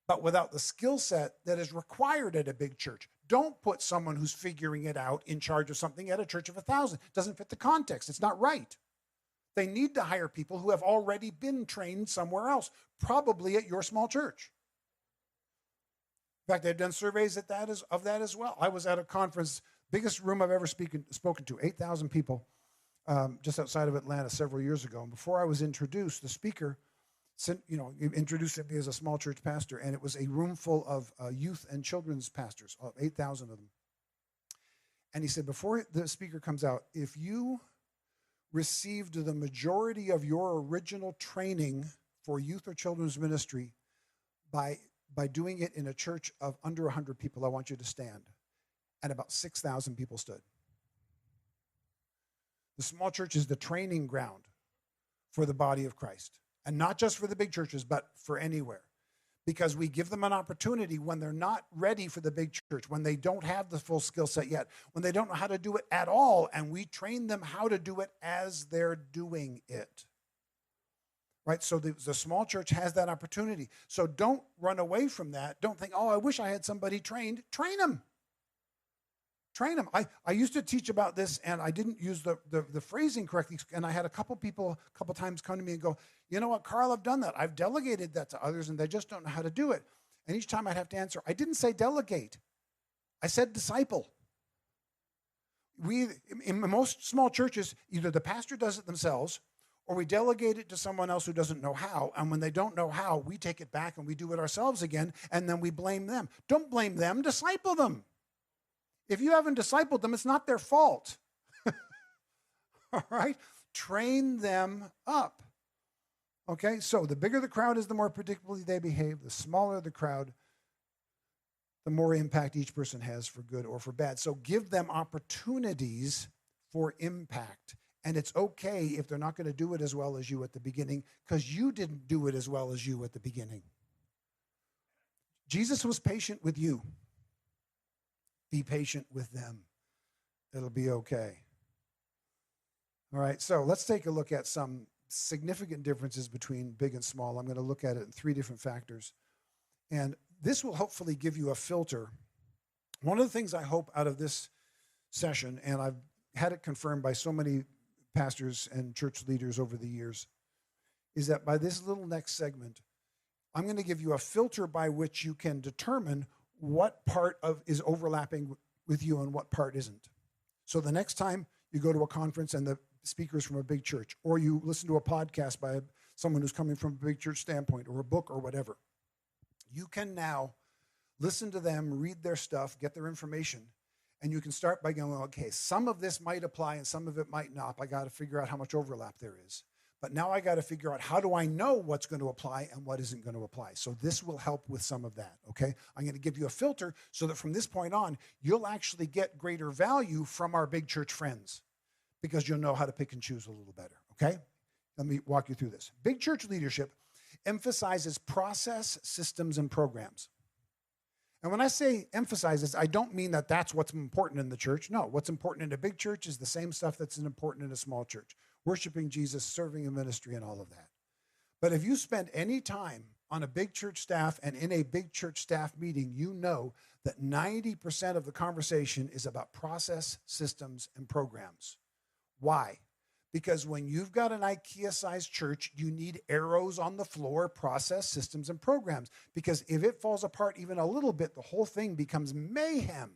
but without the skill set that is required at a big church. Don't put someone who's figuring it out in charge of something at a church of 1,000. It doesn't fit the context. It's not right. They need to hire people who have already been trained somewhere else, probably at your small church. fact, they've done surveys of that as well. I was at a conference, biggest room I've ever spoken to, 8,000 people, just outside of Atlanta several years ago. And before I was introduced, the speaker introduced me as a small church pastor, and it was a room full of youth and children's pastors, 8,000 of them. And he said, before the speaker comes out, if you received the majority of your original training for youth or children's ministry by doing it in a church of under 100 people, I want you to stand. And about 6,000 people stood. The small church is the training ground for the body of Christ. And not just for the big churches, but for anywhere. Because we give them an opportunity when they're not ready for the big church, when they don't have the full skill set yet, when they don't know how to do it at all, and we train them how to do it as they're doing it. Right? So the small church has that opportunity. So don't run away from that. Don't think, oh, I wish I had somebody trained. Train them. Train them. I used to teach about this, and I didn't use the phrasing correctly, and I had a couple people a couple times come to me and go, you know what, Karl, I've done that. I've delegated that to others, and they just don't know how to do it. And each time I'd have to answer, I didn't say delegate. I said disciple. In most small churches, either the pastor does it themselves, or we delegate it to someone else who doesn't know how, and when they don't know how, we take it back and we do it ourselves again, and then we blame them. Don't blame them, disciple them. If you haven't discipled them, it's not their fault. All right? Train them up. Okay? So the bigger the crowd is, the more predictably they behave. The smaller the crowd, the more impact each person has for good or for bad. So give them opportunities for impact. And it's okay if they're not going to do it as well as you at the beginning, because you didn't do it as well as you at the beginning. Jesus was patient with you. Be patient with them. It'll be okay. All right, so let's take a look at some significant differences between big and small. I'm going to look at it in 3 different factors. And this will hopefully give you a filter. One of the things I hope out of this session, and I've had it confirmed by so many pastors and church leaders over the years, is that by this little next segment, I'm going to give you a filter by which you can determine what part of is overlapping with you and what part isn't. So the next time you go to a conference and the speaker's from a big church, or you listen to a podcast by someone who's coming from a big church standpoint, or a book or whatever, you can now listen to them, read their stuff, get their information, and you can start by going, okay, some of this might apply and some of it might not. I got to figure out how much overlap there is. But now I got to figure out, how do I know what's going to apply and what isn't going to apply? So this will help with some of that, okay? I'm going to give you a filter so that from this point on, you'll actually get greater value from our big church friends, because you'll know how to pick and choose a little better, okay? Let me walk you through this. Big church leadership emphasizes process, systems, and programs. And when I say emphasizes, I don't mean that that's what's important in the church. No, what's important in a big church is the same stuff that's important in a small church. Worshiping Jesus, serving in ministry, and all of that. But if you spend any time on a big church staff and in a big church staff meeting, you know that 90% of the conversation is about process, systems, and programs. Why? Because when you've got an IKEA-sized church, you need arrows on the floor, process, systems, and programs. Because if it falls apart even a little bit, the whole thing becomes mayhem.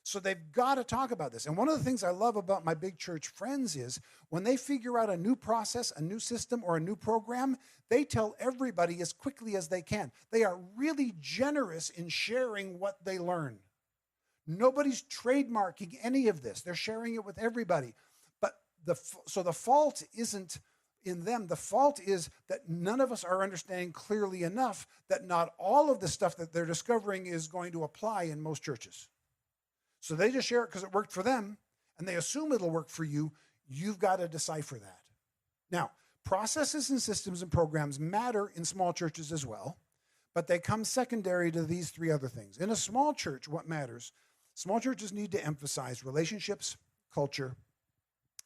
So they've got to talk about this. And one of the things I love about my big church friends is when they figure out a new process, a new system, or a new program, they tell everybody as quickly as they can. They are really generous in sharing what they learn. Nobody's trademarking any of this. They're sharing it with everybody. But so the fault isn't in them. The fault is that none of us are understanding clearly enough that not all of the stuff that they're discovering is going to apply in most churches. So they just share it because it worked for them, and they assume it'll work for you. You've got to decipher that. Now, processes and systems and programs matter in small churches as well, but they come secondary to these 3 other things. In a small church, what matters? Small churches need to emphasize relationships, culture,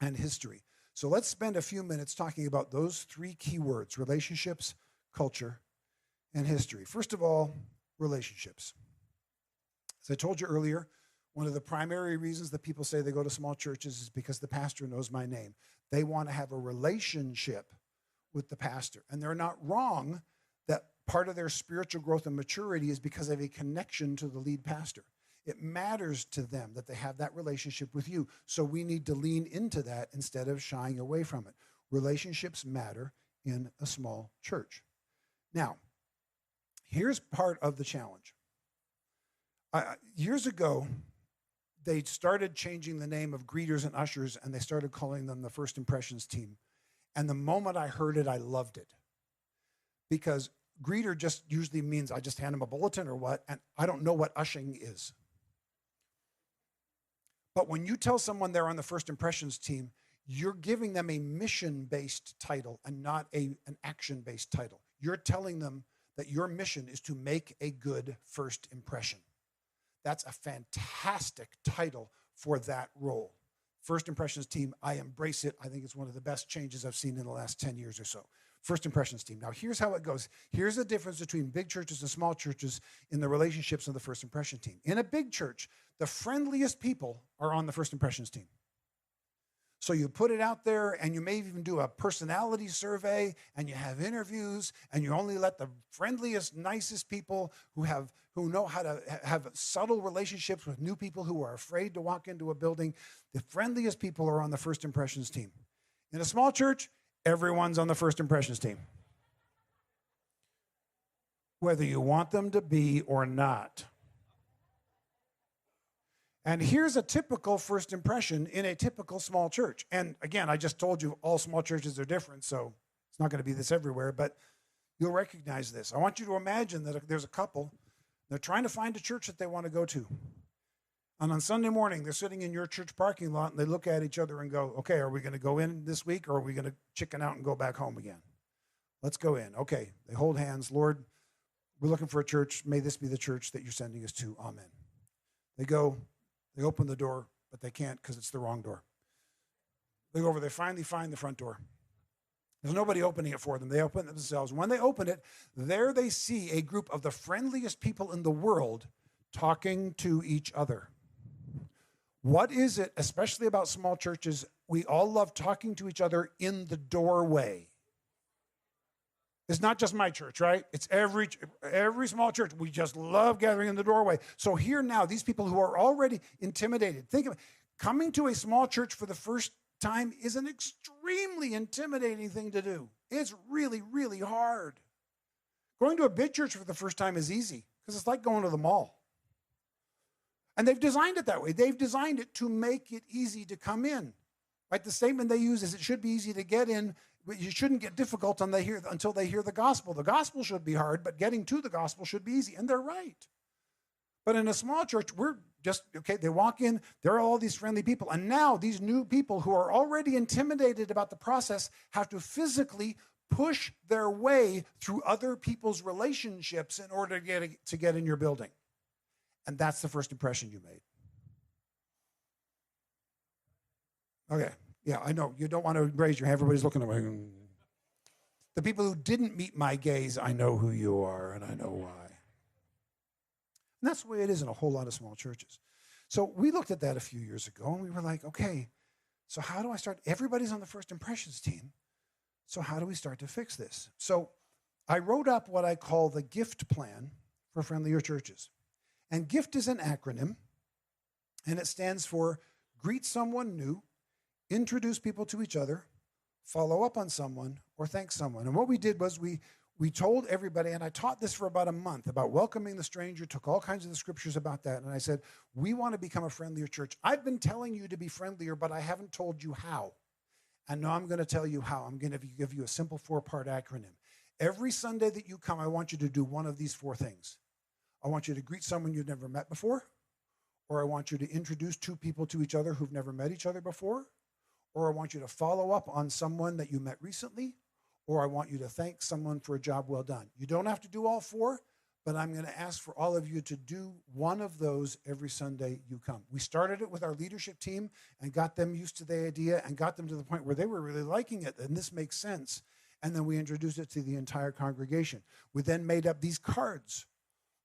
and history. So let's spend a few minutes talking about those 3 key words: relationships, culture, and history. First of all, relationships. As I told you earlier, one of the primary reasons that people say they go to small churches is because the pastor knows my name. They want to have a relationship with the pastor. And they're not wrong that part of their spiritual growth and maturity is because of a connection to the lead pastor. It matters to them that they have that relationship with you. So we need to lean into that instead of shying away from it. Relationships matter in a small church. Now, here's part of the challenge. Years ago, they started changing the name of greeters and ushers, and they started calling them the First Impressions team. And the moment I heard it, I loved it. Because greeter just usually means I just hand them a bulletin or what, and I don't know what ushing is. But when you tell someone they're on the First Impressions team, you're giving them a mission-based title and not an action-based title. You're telling them that your mission is to make a good first impression. That's a fantastic title for that role. First Impressions team, I embrace it. I think it's one of the best changes I've seen in the last 10 years or so. First Impressions team. Now, here's how it goes. Here's the difference between big churches and small churches in the relationships of the First Impression team. In a big church, the friendliest people are on the First Impressions team. So you put it out there, and you may even do a personality survey, and you have interviews, and you only let the friendliest, nicest people who know how to have subtle relationships with new people who are afraid to walk into a building. The friendliest people are on the First Impressions team. In a small church, everyone's on the First Impressions team, whether you want them to be or not. And here's a typical first impression in a typical small church. And again, I just told you all small churches are different, so it's not going to be this everywhere, but you'll recognize this. I want you to imagine that there's a couple, they're trying to find a church that they want to go to. And on Sunday morning, they're sitting in your church parking lot, and they look at each other and go, okay, are we going to go in this week, or are we going to chicken out and go back home again? Let's go in. Okay, they hold hands. Lord, we're looking for a church. May this be the church that you're sending us to. Amen. They go. They open the door, but they can't because it's the wrong door. They go over, they finally find the front door. There's nobody opening it for them. They open it themselves. When they open it, there they see a group of the friendliest people in the world talking to each other. What is it, especially about small churches, we all love talking to each other in the doorway. It's not just my church, right? It's every small church. We just love gathering in the doorway. So here now, these people who are already intimidated, think of it, coming to a small church for the first time is an extremely intimidating thing to do. It's really, really hard. Going to a big church for the first time is easy because it's like going to the mall. And they've designed it that way. They've designed it to make it easy to come in. Right? The statement they use is it should be easy to get in, but you shouldn't get difficult until they hear the gospel. The gospel should be hard, but getting to the gospel should be easy. And they're right. But in a small church, we're just, okay, they walk in, there are all these friendly people. And now these new people who are already intimidated about the process have to physically push their way through other people's relationships in order to get in your building. And that's the first impression you made. Okay. Yeah, I know. You don't want to raise your hand. Everybody's looking away. The people who didn't meet my gaze, I know who you are, and I know why. And that's the way it is in a whole lot of small churches. So we looked at that a few years ago, and we were like, okay, so how do I start? Everybody's on the First Impressions team. So how do we start to fix this? So I wrote up what I call the GIFT plan for friendlier churches. And GIFT is an acronym, and it stands for Greet Someone New, Introduce People to Each Other, Follow Up on Someone, or Thank Someone. And what we did was we told everybody, and I taught this for about a month, about welcoming the stranger, took all kinds of the scriptures about that, and I said, we want to become a friendlier church. I've been telling you to be friendlier, but I haven't told you how. And now I'm going to tell you how. I'm going to give you a simple 4-part acronym. Every Sunday that you come, I want you to do one of these 4 things. I want you to greet someone you've never met before, or I want you to introduce 2 people to each other who've never met each other before, or I want you to follow up on someone that you met recently, or I want you to thank someone for a job well done. You don't have to do all 4, but I'm going to ask for all of you to do one of those every Sunday you come. We started it with our leadership team and got them used to the idea and got them to the point where they were really liking it, and this makes sense. And then we introduced it to the entire congregation. We then made up these cards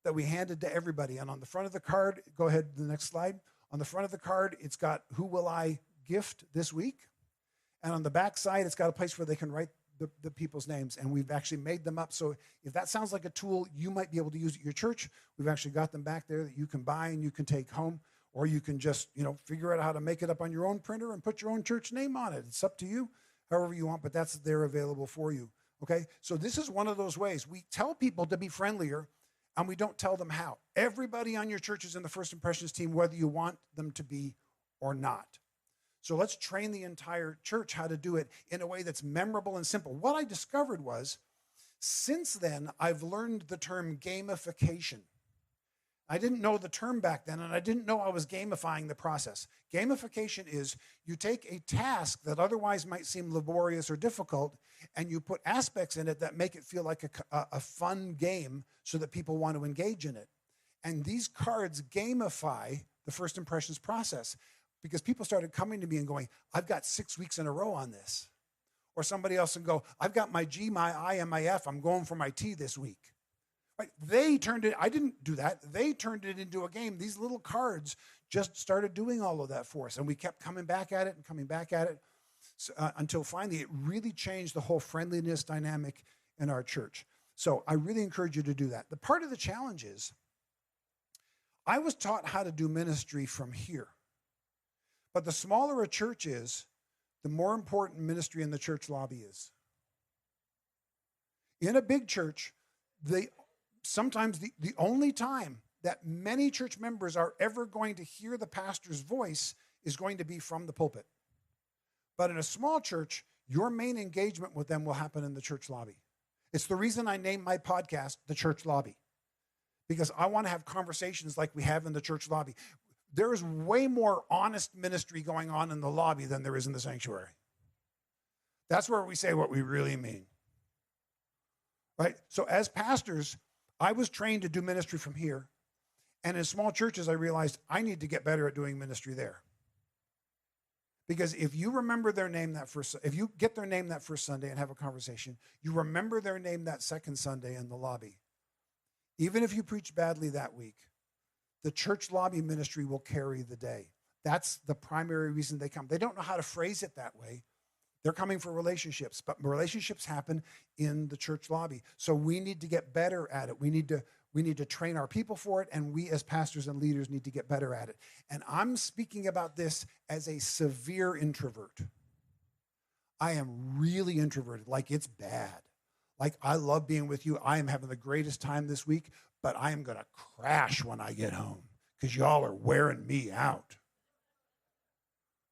that we handed to everybody. And on the front of the card, go ahead, the next slide. On the front of the card, it's got who will I gift this week? And on the back side, it's got a place where they can write the people's names, and we've actually made them up. So if that sounds like a tool you might be able to use at your church, we've actually got them back there that you can buy and you can take home, or you can just, figure out how to make it up on your own printer and put your own church name on it. It's up to you, however you want, but that's there available for you. Okay? So this is one of those ways. We tell people to be friendlier, and we don't tell them how. Everybody on your church is in the First Impressions team, whether you want them to be or not. So let's train the entire church how to do it in a way that's memorable and simple. What I discovered was, since then, I've learned the term gamification. I didn't know the term back then, and I didn't know I was gamifying the process. Gamification is you take a task that otherwise might seem laborious or difficult, and you put aspects in it that make it feel like a fun game so that people want to engage in it. And these cards gamify the First Impressions process, because people started coming to me and going, I've got 6 weeks in a row on this. Or somebody else would go, I've got my G, my I, and my F. I'm going for my T this week. Right? They turned it, I didn't do that. They turned it into a game. These little cards just started doing all of that for us. And we kept coming back at it and coming back at it until finally it really changed the whole friendliness dynamic in our church. So I really encourage you to do that. The part of the challenge is, I was taught how to do ministry from here. But the smaller a church is, the more important ministry in the church lobby is. In a big church, sometimes the only time that many church members are ever going to hear the pastor's voice is going to be from the pulpit. But in a small church, your main engagement with them will happen in the church lobby. It's the reason I named my podcast The Church Lobby, because I want to have conversations like we have in the church lobby. There is way more honest ministry going on in the lobby than there is in the sanctuary. That's where we say what we really mean. Right? So as pastors, I was trained to do ministry from here. And in small churches, I realized I need to get better at doing ministry there. Because if you remember their name if you get their name that first Sunday and have a conversation, you remember their name that second Sunday in the lobby. Even if you preach badly that week, the church lobby ministry will carry the day. That's the primary reason they come. They don't know how to phrase it that way. They're coming for relationships, but relationships happen in the church lobby. So we need to get better at it. We need to train our people for it, and we as pastors and leaders need to get better at it. And I'm speaking about this as a severe introvert. I am really introverted, like it's bad. Like I love being with you. I am having the greatest time this week, but I am going to crash when I get home because y'all are wearing me out.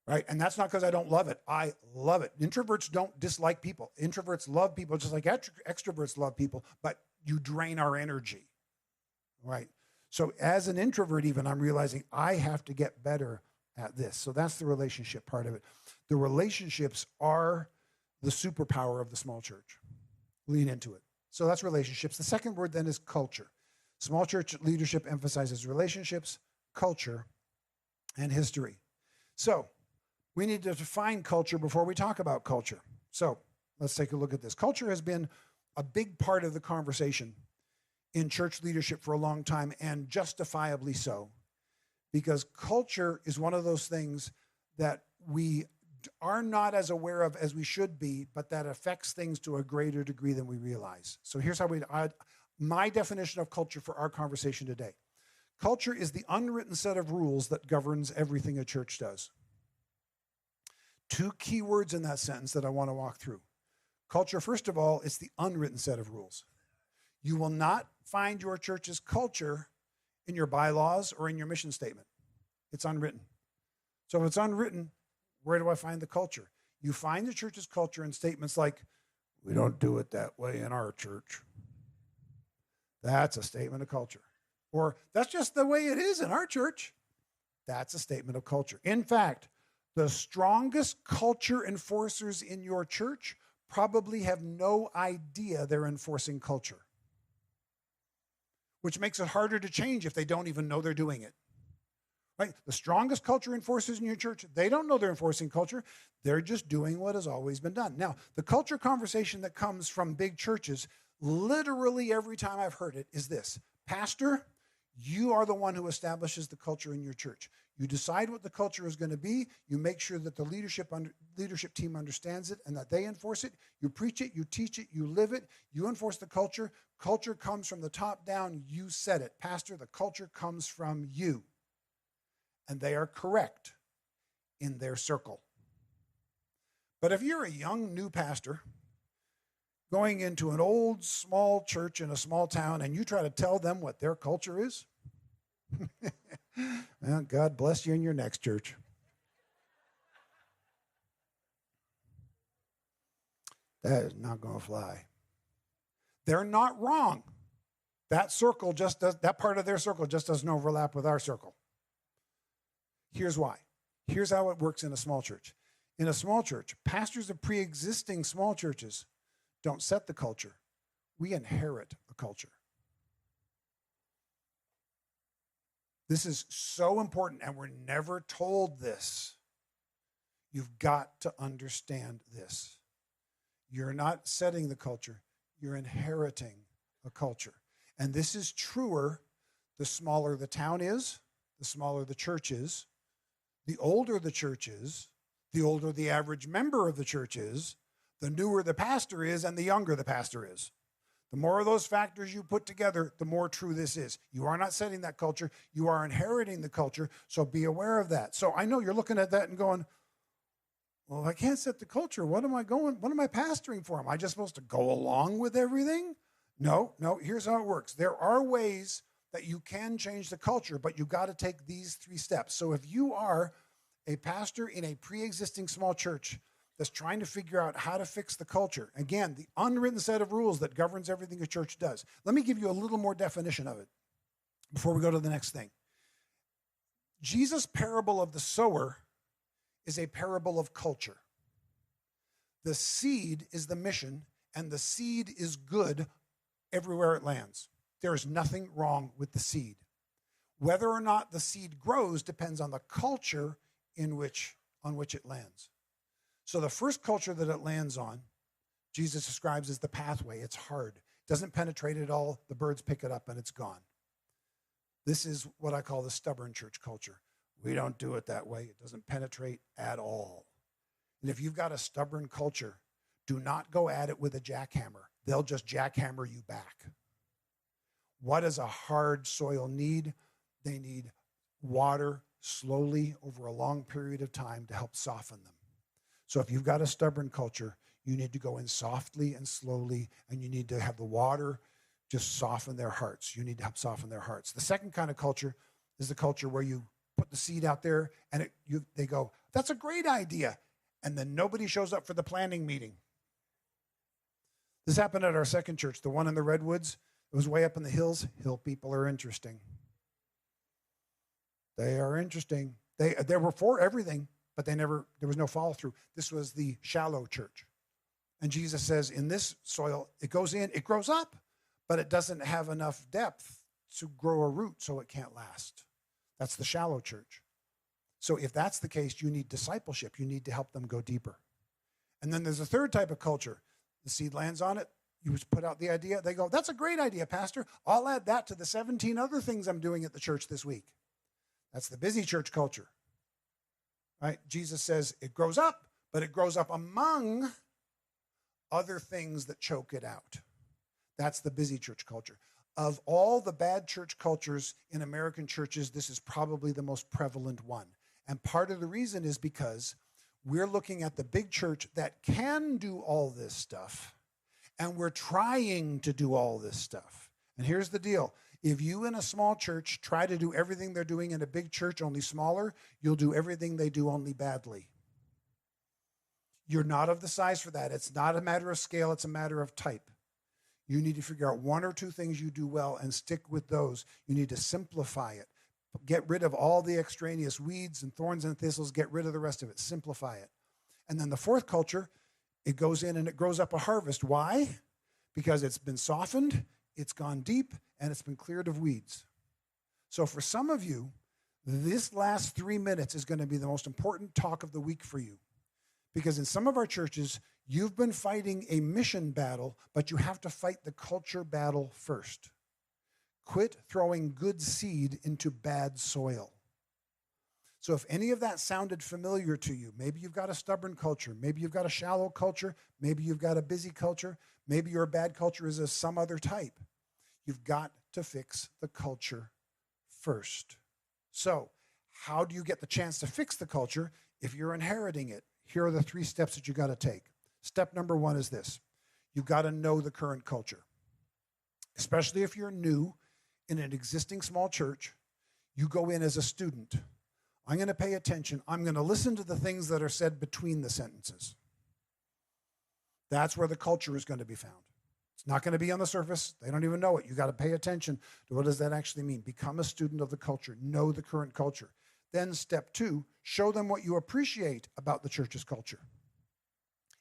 Right? And that's not because I don't love it. I love it. Introverts don't dislike people. Introverts love people just like extroverts love people, but you drain our energy. Right? So as an introvert even, I'm realizing I have to get better at this. So that's the relationship part of it. The relationships are the superpower of the small church. Lean into it. So that's relationships. The second word then is culture. Small church leadership emphasizes relationships, culture, and history. So we need to define culture before we talk about culture. So let's take a look at this. Culture has been a big part of the conversation in church leadership for a long time, and justifiably so, because culture is one of those things that we are not as aware of as we should be, but that affects things to a greater degree than we realize. So here's how my definition of culture for our conversation today. Culture is the unwritten set of rules that governs everything a church does. Two key words in that sentence that I want to walk through. Culture, first of all, it's the unwritten set of rules. You will not find your church's culture in your bylaws or in your mission statement. It's unwritten. So if it's unwritten, where do I find the culture? You find the church's culture in statements like, we don't do it that way in our church. That's a statement of culture. Or that's just the way it is in our church. That's a statement of culture. In fact, the strongest culture enforcers in your church probably have no idea they're enforcing culture, which makes it harder to change if they don't even know they're doing it. Right? The strongest culture enforcers in your church, they don't know they're enforcing culture. They're just doing what has always been done. Now, the culture conversation that comes from big churches, literally every time I've heard it, is this. Pastor, you are the one who establishes the culture in your church. You decide what the culture is going to be. You make sure that the leadership team understands it and that they enforce it. You preach it, you teach it, you live it, you enforce the culture. Culture comes from the top down. You said it. Pastor, the culture comes from you. And they are correct in their circle. But if you're a young new pastor going into an old small church in a small town and you try to tell them what their culture is, well, God bless you in your next church. That is not going to fly. They're not wrong. That part of their circle just doesn't overlap with our circle. Here's why. Here's how it works in a small church. In a small church, pastors of pre-existing small churches don't set the culture. We inherit the culture. This is so important, and we're never told this. You've got to understand this. You're not setting the culture. You're inheriting a culture. And this is truer the smaller the town is, the smaller the church is, the older the church is, the older the average member of the church is, the newer the pastor is, and the younger the pastor is. The more of those factors you put together, the more true this is. You are not setting that culture. You are inheriting the culture, so be aware of that. So I know you're looking at that and going, well, if I can't set the culture, what am I pastoring for? Am I just supposed to go along with everything? No, here's how it works. There are ways that you can change the culture, but you've got to take these 3 steps. So if you are a pastor in a pre-existing small church that's trying to figure out how to fix the culture, again, the unwritten set of rules that governs everything a church does. Let me give you a little more definition of it before we go to the next thing. Jesus' parable of the sower is a parable of culture. The seed is the mission, and the seed is good everywhere it lands. There is nothing wrong with the seed. Whether or not the seed grows depends on the culture on which it lands. So the first culture that it lands on, Jesus describes as the pathway. It's hard. It doesn't penetrate at all. The birds pick it up and it's gone. This is what I call the stubborn church culture. We don't do it that way. It doesn't penetrate at all. And if you've got a stubborn culture, do not go at it with a jackhammer. They'll just jackhammer you back. What does a hard soil need? They need water slowly over a long period of time to help soften them. So if you've got a stubborn culture, you need to go in softly and slowly, and you need to have the water just soften their hearts. You need to help soften their hearts. The second kind of culture is the culture where you put the seed out there and they go, that's a great idea. And then nobody shows up for the planning meeting. This happened at our second church, the one in the Redwoods. It was way up in the hills. Hill people are interesting. They are interesting. They were for everything, but there was no follow through. This was the shallow church. And Jesus says, in this soil, it goes in, it grows up, but it doesn't have enough depth to grow a root, so it can't last. That's the shallow church. So if that's the case, you need discipleship. You need to help them go deeper. And then there's a third type of culture. The seed lands on it. You put out the idea. They go, that's a great idea, Pastor. I'll add that to the 17 other things I'm doing at the church this week. That's the busy church culture. Right? Jesus says it grows up, but it grows up among other things that choke it out. That's the busy church culture. Of all the bad church cultures in American churches, this is probably the most prevalent one. And part of the reason is because we're looking at the big church that can do all this stuff, and we're trying to do all this stuff. And here's the deal. If you in a small church try to do everything they're doing in a big church, only smaller, you'll do everything they do only badly. You're not of the size for that. It's not a matter of scale. It's a matter of type. You need to figure out 1 or 2 things you do well and stick with those. You need to simplify it. Get rid of all the extraneous weeds and thorns and thistles. Get rid of the rest of it. Simplify it. And then the fourth culture, it goes in and it grows up a harvest. Why? Because it's been softened, it's gone deep, and it's been cleared of weeds. So for some of you, this last 3 minutes is going to be the most important talk of the week for you. Because in some of our churches, you've been fighting a mission battle, but you have to fight the culture battle first. Quit throwing good seed into bad soil. So if any of that sounded familiar to you, maybe you've got a stubborn culture, maybe you've got a shallow culture, maybe you've got a busy culture, maybe your bad culture is of some other type. You've got to fix the culture first. So how do you get the chance to fix the culture if you're inheriting it? Here are the 3 steps that you got to take. Step number 1 is this. You've got to know the current culture. Especially if you're new in an existing small church, you go in as a student. I'm going to pay attention. I'm going to listen to the things that are said between the sentences. That's where the culture is going to be found. It's not going to be on the surface. They don't even know it. You got to pay attention to what does that actually mean. Become a student of the culture. Know the current culture. Then step 2, show them what you appreciate about the church's culture.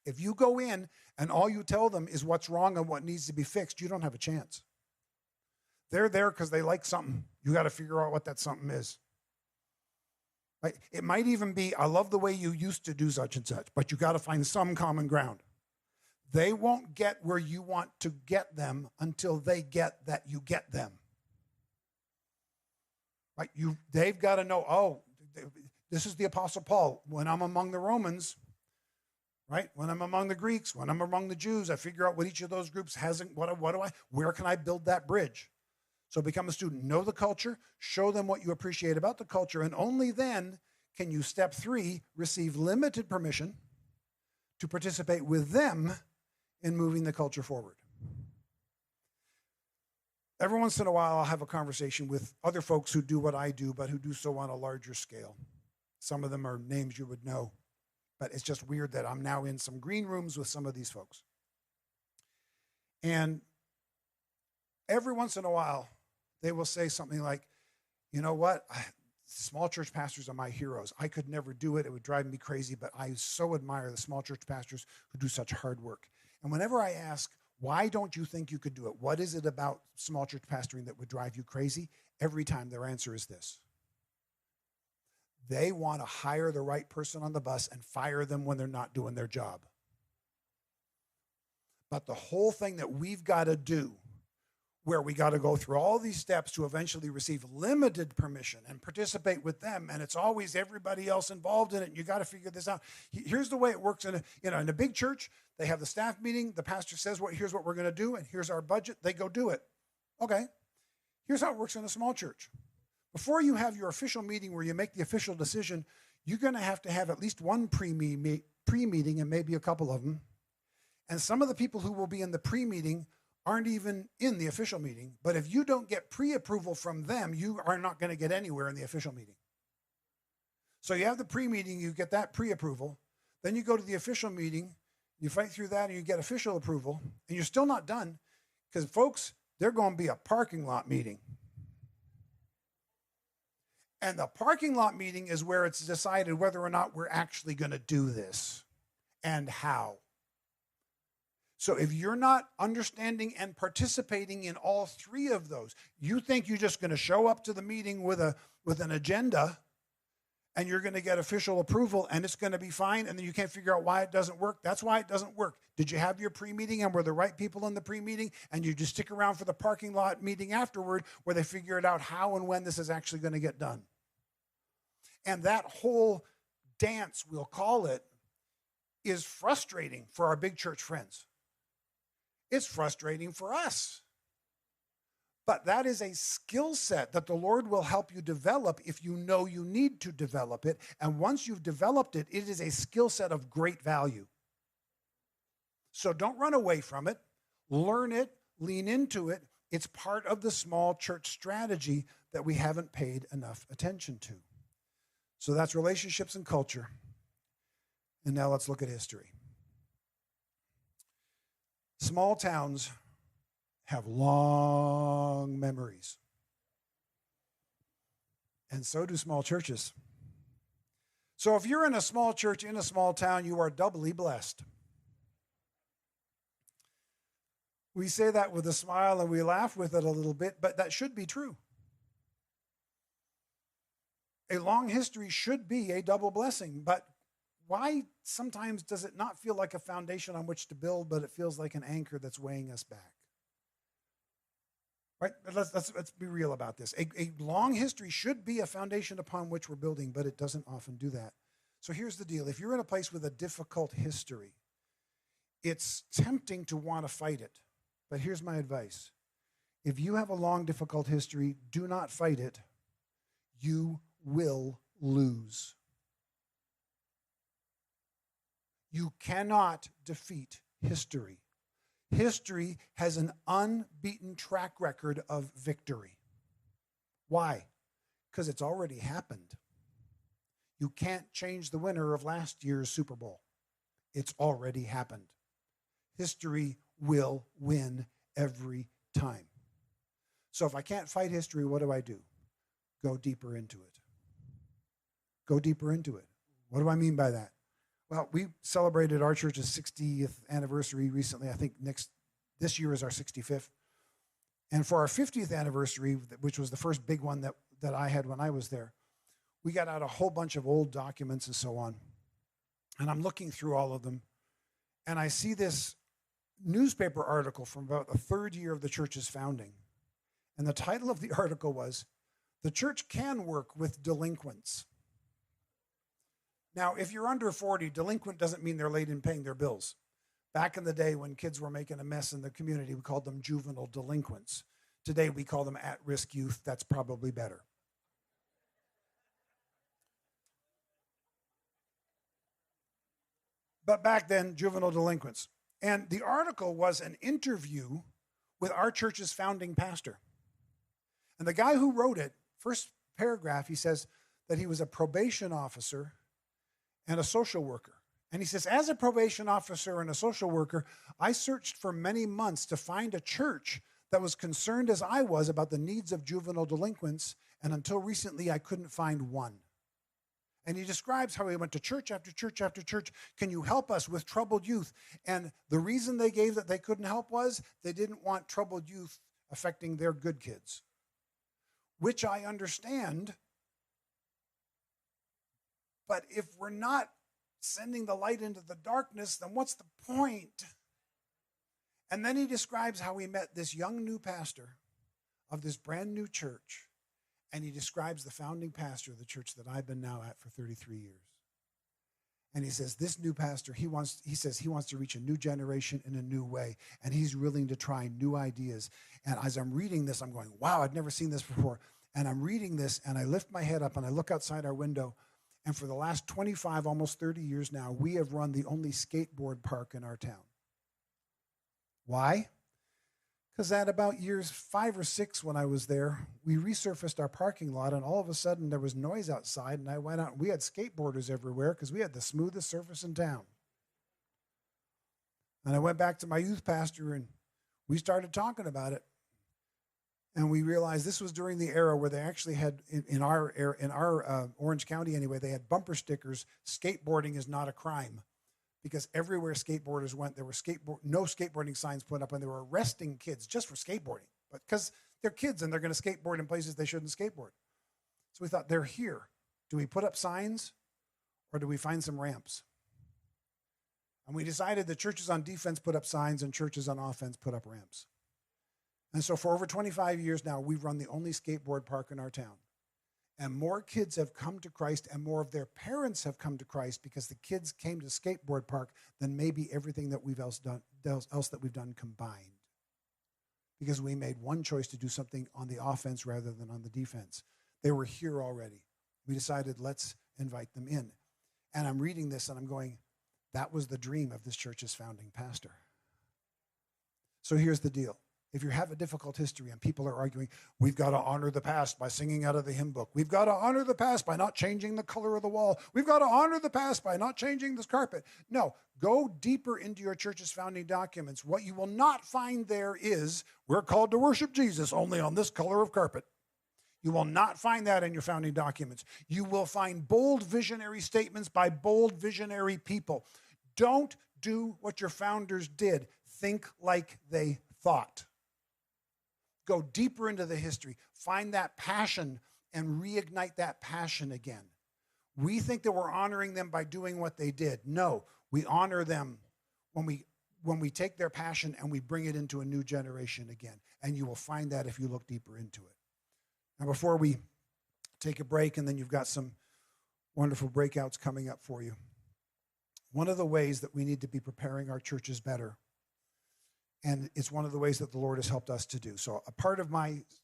If you go in and all you tell them is what's wrong and what needs to be fixed, you don't have a chance. They're there because they like something. You got to figure out what that something is. Right? It might even be, I love the way you used to do such and such, but you got to find some common ground. They won't get where you want to get them until they get that you get them. Right? They've got to know, oh, this is the Apostle Paul. When I'm among the Romans, right? When I'm among the Greeks, when I'm among the Jews, I figure out what each of those groups has, where can I build that bridge? So become a student, know the culture, show them what you appreciate about the culture, and only then can you, step 3, receive limited permission to participate with them in moving the culture forward. Every once in a while, I'll have a conversation with other folks who do what I do, but who do so on a larger scale. Some of them are names you would know, but it's just weird that I'm now in some green rooms with some of these folks. And every once in a while, they will say something like, you know what? Small church pastors are my heroes. I could never do it. It would drive me crazy, but I so admire the small church pastors who do such hard work. And whenever I ask, why don't you think you could do it? What is it about small church pastoring that would drive you crazy? Every time their answer is this. They want to hire the right person on the bus and fire them when they're not doing their job. But the whole thing that we've got to do, where we got to go through all these steps to eventually receive limited permission and participate with them, and it's always everybody else involved in it, and you got to figure this out. Here's the way it works in a big church. They have the staff meeting. The pastor says, here's what we're going to do, and here's our budget. They go do it. Okay. Here's how it works in a small church. Before you have your official meeting where you make the official decision, you're going to have at least one pre-meeting and maybe a couple of them. And some of the people who will be in the pre-meeting aren't even in the official meeting. But if you don't get pre-approval from them, you are not going to get anywhere in the official meeting. So you have the pre-meeting, you get that pre-approval. Then you go to the official meeting, you fight through that, and you get official approval. And you're still not done because, folks, they're going to be a parking lot meeting. And the parking lot meeting is where it's decided whether or not we're actually going to do this and how. So if you're not understanding and participating in all 3 of those, you think you're just going to show up to the meeting with an agenda and you're going to get official approval and it's going to be fine, and then you can't figure out why it doesn't work. That's why it doesn't work. Did you have your pre-meeting and were the right people in the pre-meeting, and you just stick around for the parking lot meeting afterward where they figure it out how and when this is actually going to get done? And that whole dance, we'll call it, is frustrating for our big church friends. It's frustrating for us. But that is a skill set that the Lord will help you develop if you know you need to develop it. And once you've developed it, it is a skill set of great value. So don't run away from it. Learn it. Lean into it. It's part of the small church strategy that we haven't paid enough attention to. So that's relationships and culture. And now let's look at history. Small towns have long memories. And so do small churches. So if you're in a small church in a small town, you are doubly blessed. We say that with a smile and we laugh with it a little bit, but that should be true. A long history should be a double blessing, but why sometimes does it not feel like a foundation on which to build, but it feels like an anchor that's weighing us back? Right? Let's be real about this. A long history should be a foundation upon which we're building, but it doesn't often do that. So here's the deal. If you're in a place with a difficult history, it's tempting to want to fight it. But here's my advice. If you have a long, difficult history, do not fight it. You will lose. You cannot defeat history. History has an unbeaten track record of victory. Why? Because it's already happened. You can't change the winner of last year's Super Bowl. It's already happened. History will win every time. So if I can't fight history, what do? Go deeper into it. Go deeper into it. What do I mean by that? Well, we celebrated our church's 60th anniversary recently. I think this year is our 65th. And for our 50th anniversary, which was the first big one that I had when I was there, we got out a whole bunch of old documents and so on. And I'm looking through all of them. And I see this newspaper article from about the third year of the church's founding. And the title of the article was, "The Church Can Work with Delinquents." Now, if you're under 40, delinquent doesn't mean they're late in paying their bills. Back in the day when kids were making a mess in the community, we called them juvenile delinquents. Today, we call them at-risk youth. That's probably better. But back then, juvenile delinquents. And the article was an interview with our church's founding pastor. And the guy who wrote it, first paragraph, he says that he was a probation officer and a social worker. And he says, as a probation officer and a social worker, I searched for many months to find a church that was concerned as I was about the needs of juvenile delinquents, and until recently, I couldn't find one. And he describes how he went to church after church after church. Can you help us with troubled youth? And the reason they gave that they couldn't help was they didn't want troubled youth affecting their good kids, which I understand. But if we're not sending the light into the darkness, then what's the point? And then he describes how he met this young new pastor of this brand new church. And he describes the founding pastor of the church that I've been now at for 33 years. And he says, this new pastor, he says he wants to reach a new generation in a new way. And he's willing to try new ideas. And as I'm reading this, I'm going, wow, I'd never seen this before. And I'm reading this, and I lift my head up, and I look outside our window. And for the last 25, almost 30 years now, we have run the only skateboard park in our town. Why? Because at about years 5 or 6 when I was there, we resurfaced our parking lot, and all of a sudden there was noise outside, and I went out, and we had skateboarders everywhere because we had the smoothest surface in town. And I went back to my youth pastor, and we started talking about it. And we realized this was during the era where they actually had, in our Orange County anyway, they had bumper stickers, skateboarding is not a crime. Because everywhere skateboarders went, there were no skateboarding signs put up, and they were arresting kids just for skateboarding. But because they're kids and they're going to skateboard in places they shouldn't skateboard. So we thought, they're here. Do we put up signs or do we find some ramps? And we decided the churches on defense put up signs and churches on offense put up ramps. And so for over 25 years now, we've run the only skateboard park in our town. And more kids have come to Christ, and more of their parents have come to Christ because the kids came to skateboard park than maybe everything that we've else that we've done combined. Because we made one choice to do something on the offense rather than on the defense. They were here already. We decided, let's invite them in. And I'm reading this, and I'm going, that was the dream of this church's founding pastor. So here's the deal. If you have a difficult history and people are arguing, we've got to honor the past by singing out of the hymn book. We've got to honor the past by not changing the color of the wall. We've got to honor the past by not changing this carpet. No, go deeper into your church's founding documents. What you will not find there is, we're called to worship Jesus only on this color of carpet. You will not find that in your founding documents. You will find bold visionary statements by bold visionary people. Don't do what your founders did. Think like they thought. Go deeper into the history. Find that passion and reignite that passion again. We think that we're honoring them by doing what they did. No, we honor them when we when we take their passion and we bring it into a new generation again. And you will find that if you look deeper into it. Now, before we take a break, and then you've got some wonderful breakouts coming up for you. One of the ways that we need to be preparing our churches better, and it's one of the ways that the Lord has helped us to do. So a part of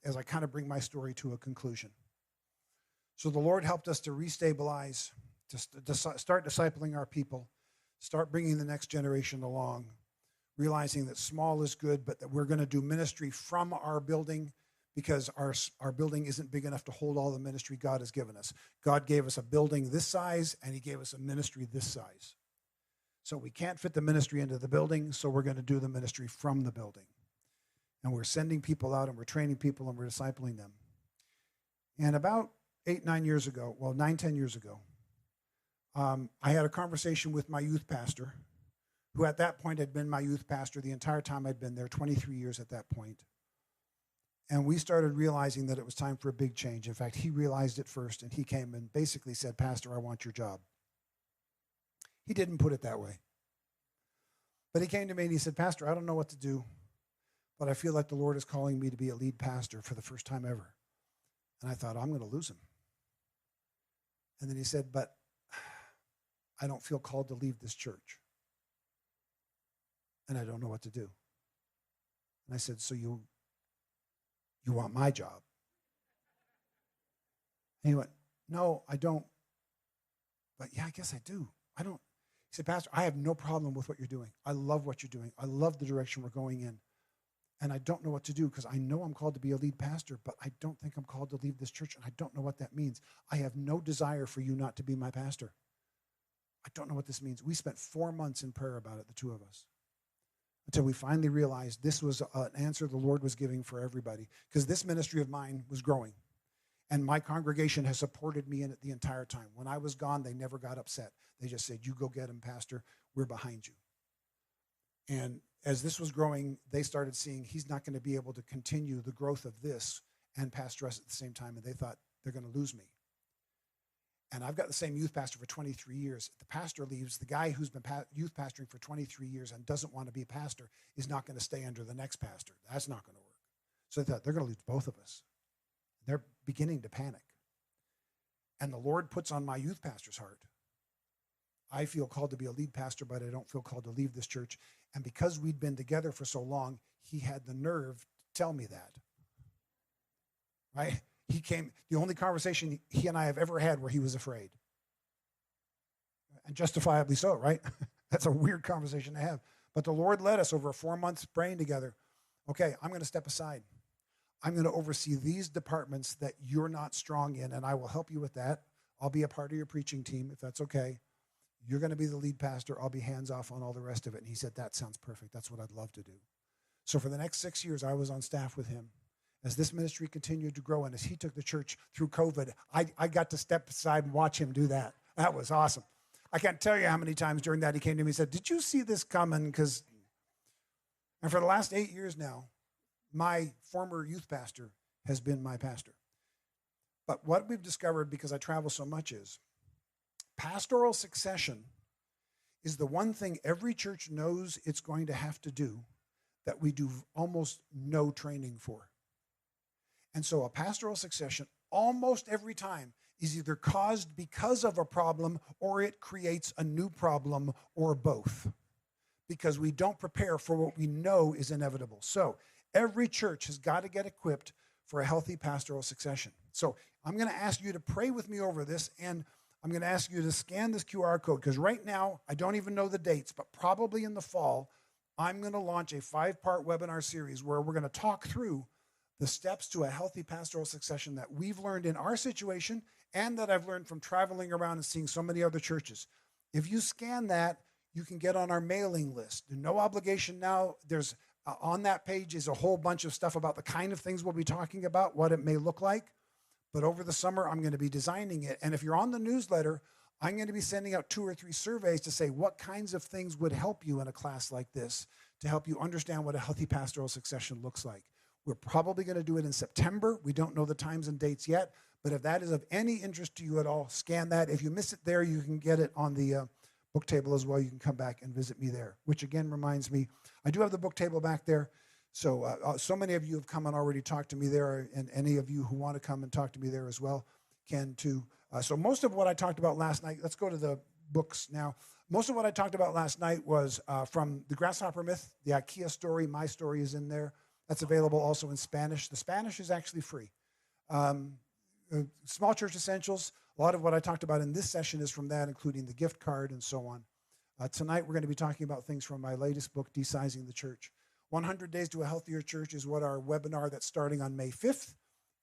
as I kind of bring my story to a conclusion. So the Lord helped us to restabilize, to start discipling our people, start bringing the next generation along, realizing that small is good, but that we're going to do ministry from our building because our building isn't big enough to hold all the ministry God has given us. God gave us a building this size, and he gave us a ministry this size. So we can't fit the ministry into the building, so we're going to do the ministry from the building. And we're sending people out, and we're training people, and we're discipling them. And about 9, 10 years ago, I had a conversation with my youth pastor, who at that point had been my youth pastor the entire time I'd been there, 23 years at that point. And we started realizing that it was time for a big change. In fact, he realized it first, and he came and basically said, "Pastor, I want your job." He didn't put it that way. But he came to me and he said, "Pastor, I don't know what to do, but I feel like the Lord is calling me to be a lead pastor for the first time ever." And I thought, I'm going to lose him. And then he said, "But I don't feel called to leave this church. And I don't know what to do." And I said, "So you want my job?" And he went, "No, I don't. But yeah, I guess I do. I don't." He said, "Pastor, I have no problem with what you're doing. I love what you're doing. I love the direction we're going in. And I don't know what to do because I know I'm called to be a lead pastor, but I don't think I'm called to leave this church, and I don't know what that means. I have no desire for you not to be my pastor. I don't know what this means." We spent 4 months in prayer about it, the two of us, until we finally realized this was an answer the Lord was giving for everybody, because this ministry of mine was growing, and my congregation has supported me in it the entire time. When I was gone, they never got upset. They just said, "You go get him, Pastor. We're behind you." And as this was growing, they started seeing he's not going to be able to continue the growth of this and pastor us at the same time, and they thought they're going to lose me. And I've got the same youth pastor for 23 years. If the pastor leaves, the guy who's been youth pastoring for 23 years and doesn't want to be a pastor is not going to stay under the next pastor. That's not going to work. So they thought, they're going to lose both of us. They're beginning to panic. And the Lord puts on my youth pastor's heart, I feel called to be a lead pastor, but I don't feel called to leave this church. And because we'd been together for so long, he had the nerve to tell me that. Right? He came, the only conversation he and I have ever had where he was afraid. And justifiably so, right? That's a weird conversation to have. But the Lord led us over 4 months praying together. Okay, I'm going to step aside. I'm going to oversee these departments that you're not strong in, and I will help you with that. I'll be a part of your preaching team, if that's okay. You're going to be the lead pastor. I'll be hands off on all the rest of it. And he said, "That sounds perfect. That's what I'd love to do." So for the next 6 years, I was on staff with him. As this ministry continued to grow and as he took the church through COVID, I got to step aside and watch him do that. That was awesome. I can't tell you how many times during that he came to me and said, "Did you see this coming?" And for the last 8 years now, my former youth pastor has been my pastor. But what we've discovered, because I travel so much, is pastoral succession is the one thing every church knows it's going to have to do that we do almost no training for. And so a pastoral succession almost every time is either caused because of a problem or it creates a new problem or both, because we don't prepare for what we know is inevitable. So every church has got to get equipped for a healthy pastoral succession. So I'm going to ask you to pray with me over this, and I'm going to ask you to scan this QR code, because right now, I don't even know the dates, but probably in the fall, I'm going to launch a 5-part webinar series where we're going to talk through the steps to a healthy pastoral succession that we've learned in our situation and that I've learned from traveling around and seeing so many other churches. If you scan that, you can get on our mailing list. There's no obligation now. There's on that page is a whole bunch of stuff about the kind of things we'll be talking about, what it may look like. But over the summer, I'm going to be designing it. And if you're on the newsletter, I'm going to be sending out 2 or 3 surveys to say what kinds of things would help you in a class like this to help you understand what a healthy pastoral succession looks like. We're probably going to do it in September. We don't know the times and dates yet, but if that is of any interest to you at all, scan that. If you miss it there, you can get it on the book table as well. You can come back and visit me there, which again reminds me, I do have the book table back there. So so many of you have come and already talked to me there, and any of you who want to come and talk to me there as well can too. So most of what I talked about last night, let's go to the books now. Most of what I talked about last night was from The Grasshopper Myth, the IKEA story. My story is in there. That's available also in Spanish. The Spanish is actually free. Small Church Essentials, a lot of what I talked about in this session is from that, including the gift card and so on. Tonight we're going to be talking about things from my latest book, Desizing the Church. 100 Days to a Healthier Church is what our webinar that's starting on May 5th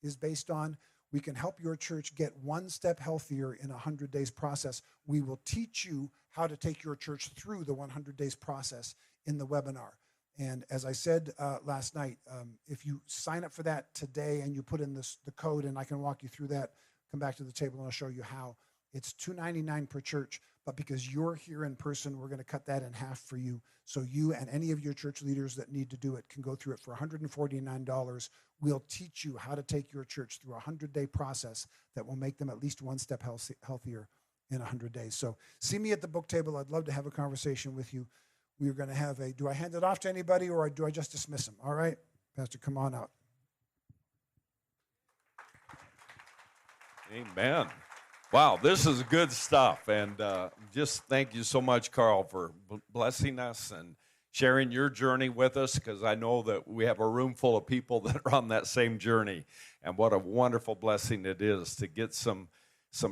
is based on. We can help your church get one step healthier in a 100 days process. We will teach you how to take your church through the 100 days process in the webinar. And as I said last night, if you sign up for that today and you put in the code, and I can walk you through that, come back to the table and I'll show you how. It's $2.99 per church, but because you're here in person, we're going to cut that in half for you. So you and any of your church leaders that need to do it can go through it for $149. We'll teach you how to take your church through a 100-day process that will make them at least one step healthier in 100 days. So see me at the book table. I'd love to have a conversation with you. We're going to have do I hand it off to anybody or do I just dismiss them? All right, Pastor, come on out. Amen. Wow, this is good stuff. And just thank you so much, Karl, for blessing us and sharing your journey with us, because I know that we have a room full of people that are on that same journey. And what a wonderful blessing it is to get some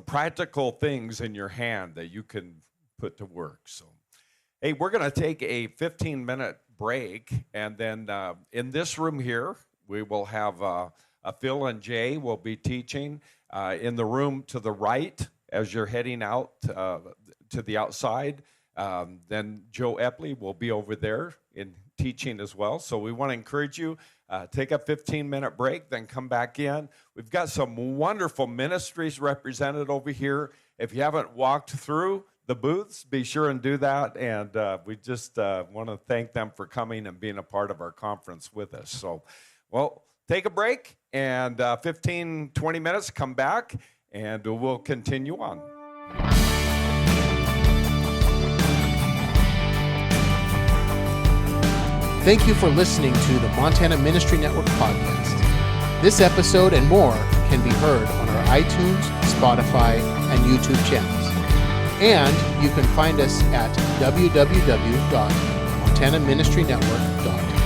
practical things in your hand that you can put to work. So, hey, we're going to take a 15-minute break. And then in this room here, we will have Phil and Jay will be teaching. In the room to the right, as you're heading out to the outside, then Joe Epley will be over there in teaching as well. So we want to encourage you, take a 15-minute break, then come back in. We've got some wonderful ministries represented over here. If you haven't walked through the booths, be sure and do that. And we just want to thank them for coming and being a part of our conference with us. So, well, take a break, and 15, 20 minutes, come back, and we'll continue on. Thank you for listening to the Montana Ministry Network podcast. This episode and more can be heard on our iTunes, Spotify, and YouTube channels. And you can find us at www.montanaministrynetwork.com.